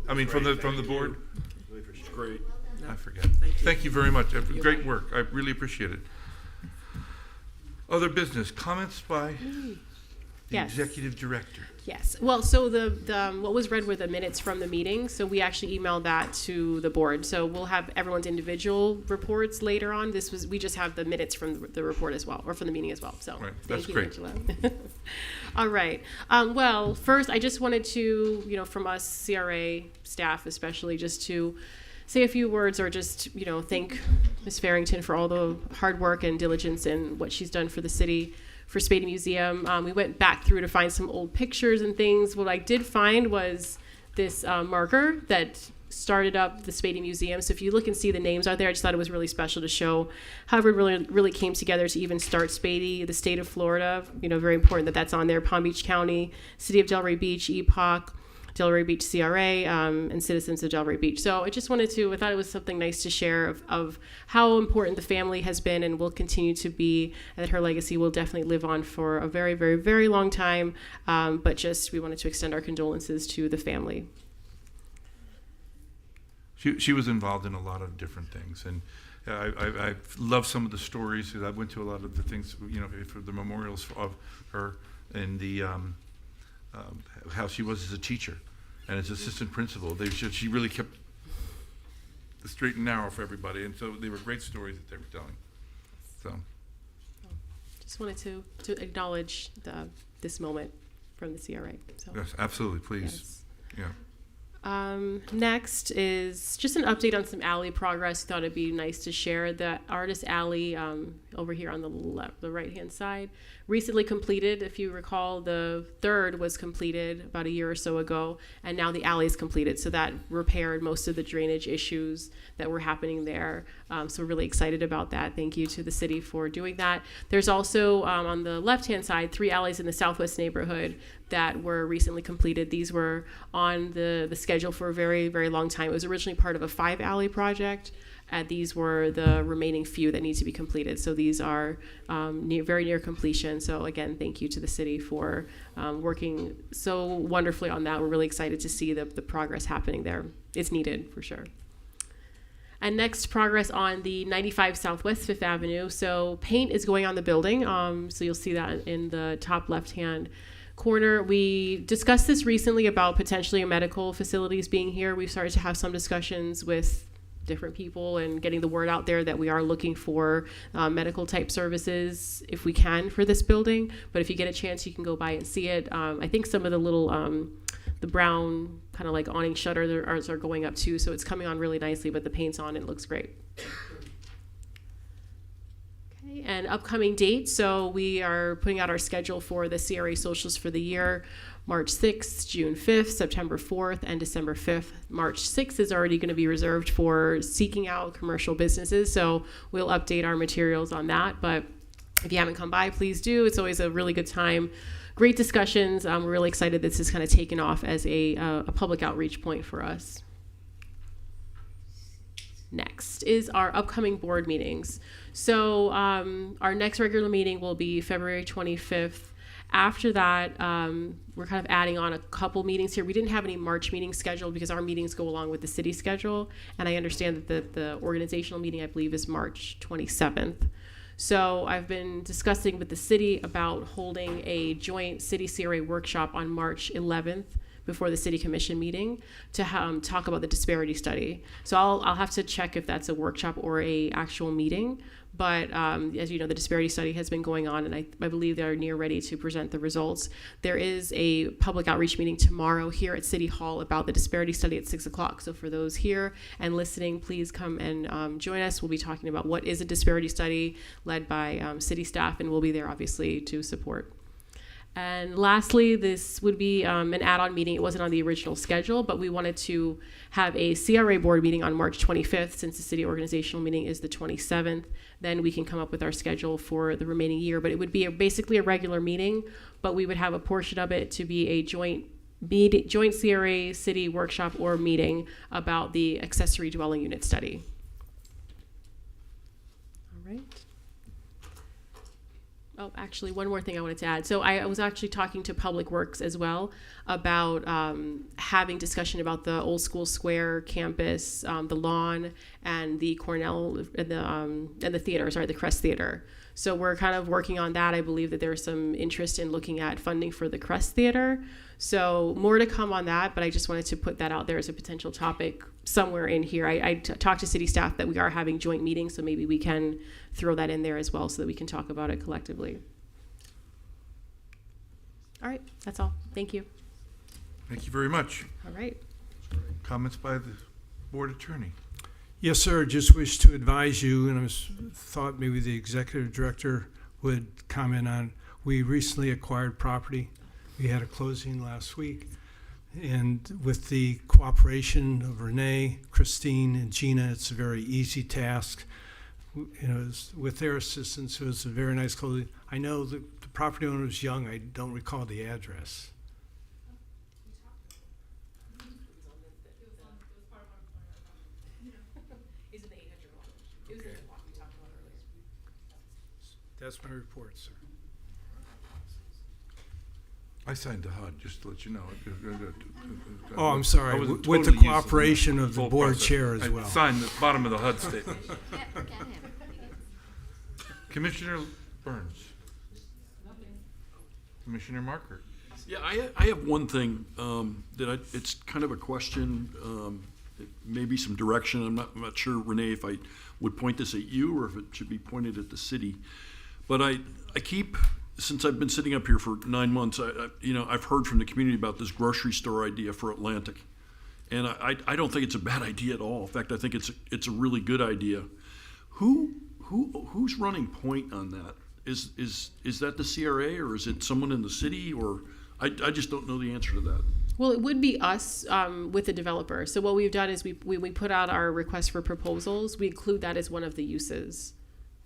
I mean, from the board.
Really appreciate it. Great.
I forget. Thank you very much. Great work. I really appreciate it. Other business comments by the
Yes.
executive director.
Yes. Well, so the what was read were the minutes from the meeting. So we actually emailed that to the board. So we'll have everyone's individual reports later on. We just have the minutes from the report as well, or from the meeting as well. So
Right.
thank
That's
you,
great.
Angela. All right. Well, first, I just wanted to, from us CRA staff especially, just to say a few words or just, thank Ms. Farrington for all the hard work and diligence and what she's done for the city, for Spady Museum. We went back through to find some old pictures and things. What I did find was this marker that started up the Spady Museum. So if you look and see the names out there, I just thought it was really special to show how it really came together to even start Spady, the state of Florida. Very important that that's on there. Palm Beach County, City of Delray Beach, EPOC, Delray Beach CRA, and citizens of Delray Beach. So I just I thought it was something nice to share of how important the family has been and will continue to be, and that her legacy will definitely live on for a very, very, very long time. But we wanted to extend our condolences to the family.
She was involved in a lot of different things, and I love some of the stories. I went to a lot of the things, for the memorials of her, and the how she was as a teacher and as assistant principal. She really kept the straight and narrow for everybody, and so they were great stories that they were telling. So,
just wanted to acknowledge this moment from the CRA. So.
Yes, absolutely, please.
Yes.
Yeah.
Next is just an update on some alley progress. Thought it'd be nice to share. The Artist Alley over here on the right-hand side, recently completed. If you recall, the third was completed about a year or so ago, and now the alley is completed. So that repaired most of the drainage issues that were happening there. So we're really excited about that. Thank you to the city for doing that. There's also on the left-hand side 3 alleys in the Southwest neighborhood that were recently completed. These were on the schedule for a very, very long time. It was originally part of a 5-alley project, and these were the remaining few that need to be completed. So these are very near completion. So again, thank you to the city for working so wonderfully on that. We're really excited to see the progress happening there. It's needed for sure. And next, progress on the 95 Southwest 5th Avenue. So paint is going on the building. So you'll see that in the top left-hand corner. We discussed this recently about potentially medical facilities being here. We've started to have some discussions with different people and getting the word out there that we are looking for medical type services if we can for this building. But if you get a chance, you can go by and see it. I think some of the little the brown kind of like awning shutters are going up too, so it's coming on really nicely, but the paint's on and it looks great. Okay, and upcoming dates. So we are putting out our schedule for the CRA socials for the year. March 6th, June 5th, September 4th, and December 5th. March 6th is already going to be reserved for seeking out commercial businesses, so we'll update our materials on that. But if you haven't come by, please do. It's always a really good time. Great discussions. We're really excited this is kind of taken off as a public outreach point for us. Next is our upcoming board meetings. So our next regular meeting will be February 25th. After that, we're kind of adding on a couple meetings here. We didn't have any March meetings scheduled because our meetings go along with the city schedule. And I understand that the organizational meeting, I believe, is March 27th. So I've been discussing with the city about holding a joint city CRA workshop on March 11th before the city commission meeting to talk about the disparity study. So I'll have to check if that's a workshop or a actual meeting. But as you know, the disparity study has been going on, and I believe they're near ready to present the results. There is a public outreach meeting tomorrow here at City Hall about the disparity study at 6 o'clock. So for those here and listening, please come and join us. We'll be talking about what is a disparity study led by city staff, and we'll be there obviously to support. And lastly, this would be an add-on meeting. It wasn't on the original schedule, but we wanted to have a CRA board meeting on March 25th since the city organizational meeting is the 27th. Then we can come up with our schedule for the remaining year. But it would be basically a regular meeting, but we would have a portion of it to be a joint CRA city workshop or meeting about the accessory dwelling unit study. All right. Oh, actually, one more thing I wanted to add. So I was actually talking to Public Works as well about having discussion about the Old School Square campus, the lawn, and the Cornell and the theater. Sorry, the Crest Theater. So we're kind of working on that. I believe that there's some interest in looking at funding for the Crest Theater. So more to come on that, but I just wanted to put that out there as a potential topic somewhere in here. I talked to city staff that we are having joint meetings, so maybe we can throw that in there as well so that we can talk about it collectively. All right, that's all. Thank you.
Thank you very much.
All right.
Comments by the board attorney?
Yes, sir. Just wish to advise you, and thought maybe the executive director would comment on, we recently acquired property. We had a closing last week. And with the cooperation of Renee, Christine, and Gina, it's a very easy task. With their assistance, it was a very nice closing. I know the property owner was young. I don't recall the address. That's my report, sir.
I signed the HUD, just to let you know.
Oh, I'm sorry.
I wasn't
With
totally
the
used to
cooperation of the
full
board
process.
chair as
I
well.
signed the bottom of the HUD statement. Commissioner Burns. Commissioner Markert.
Yeah, I have one thing it's kind of a question, maybe some direction. I'm not sure, Renee, if I would point this at you or if it should be pointed at the city. But I keep, since I've been sitting up here for 9 months, I've heard from the community about this grocery store idea for Atlantic, and I don't think it's a bad idea at all. In fact, I think it's a really good idea. Who's running point on that? Is that the CRA or is it someone in the city, or I just don't know the answer to that.
Well, it would be us with the developer. So what we've done is we put out our request for proposals. We include that as one of the uses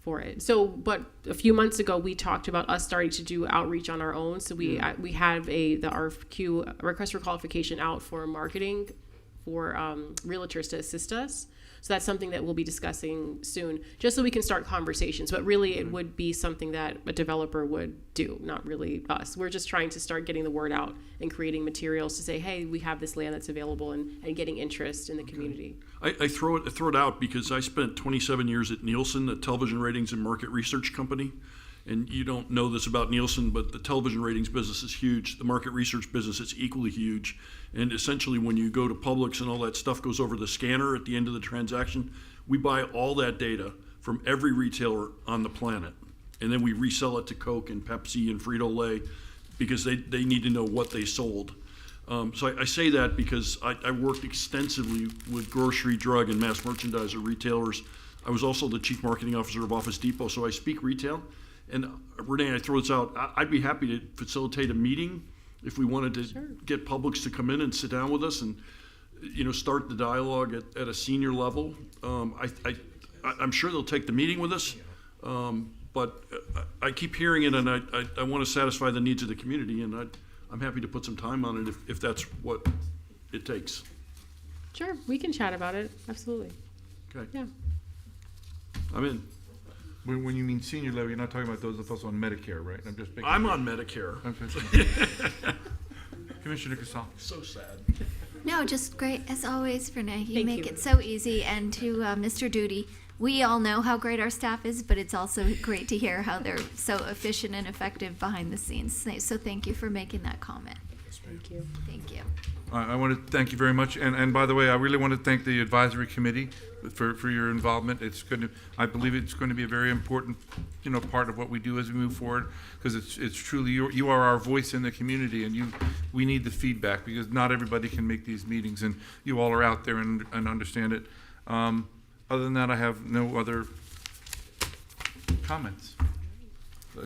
for it. So, but a few months ago, we talked about us starting to do outreach on our own. So we have the RFQ, request for qualification, out for marketing for realtors to assist us. So that's something that we'll be discussing soon, just so we can start conversations. But really, it would be something that a developer would do, not really us. We're just trying to start getting the word out and creating materials to say, hey, we have this land that's available, and getting interest in the community.
I throw it out because I spent 27 years at Nielsen, the television ratings and market research company. And you don't know this about Nielsen, but the television ratings business is huge. The market research business is equally huge. And essentially, when you go to Publix and all that stuff goes over the scanner at the end of the transaction, we buy all that data from every retailer on the planet. And then we resell it to Coke and Pepsi and Frito-Lay because they need to know what they sold. So I say that because I worked extensively with grocery, drug, and mass merchandiser retailers. I was also the chief marketing officer of Office Depot, so I speak retail. And Renee, I throw this out, I'd be happy to facilitate a meeting if we wanted to get Publix to come in and sit down with us and, start the dialogue at a senior level. I'm sure they'll take the meeting with us, but I keep hearing it, and I want to satisfy the needs of the community, and I'm happy to put some time on it if that's what it takes.
Sure, we can chat about it. Absolutely.
Okay.
Yeah.
I'm in.
When you mean senior level, you're not talking about those on Medicare, right?
I'm on Medicare.
Commissioner Casal.
So sad.
No, just great as always, Renee. You
Thank
make
you.
it so easy. And to Mr. Duty, we all know how great our staff is, but it's also great to hear how they're so efficient and effective behind the scenes. So thank you for making that comment.
Thank you.
Thank you.
I want to thank you very much, and by the way, I really want to thank the advisory committee for your involvement. I believe it's going to be a very important, part of what we do as we move forward, because it's truly you are our voice in the community, and we need the feedback because not everybody can make these meetings, and you all are out there and understand it. Other than that, I have no other comments.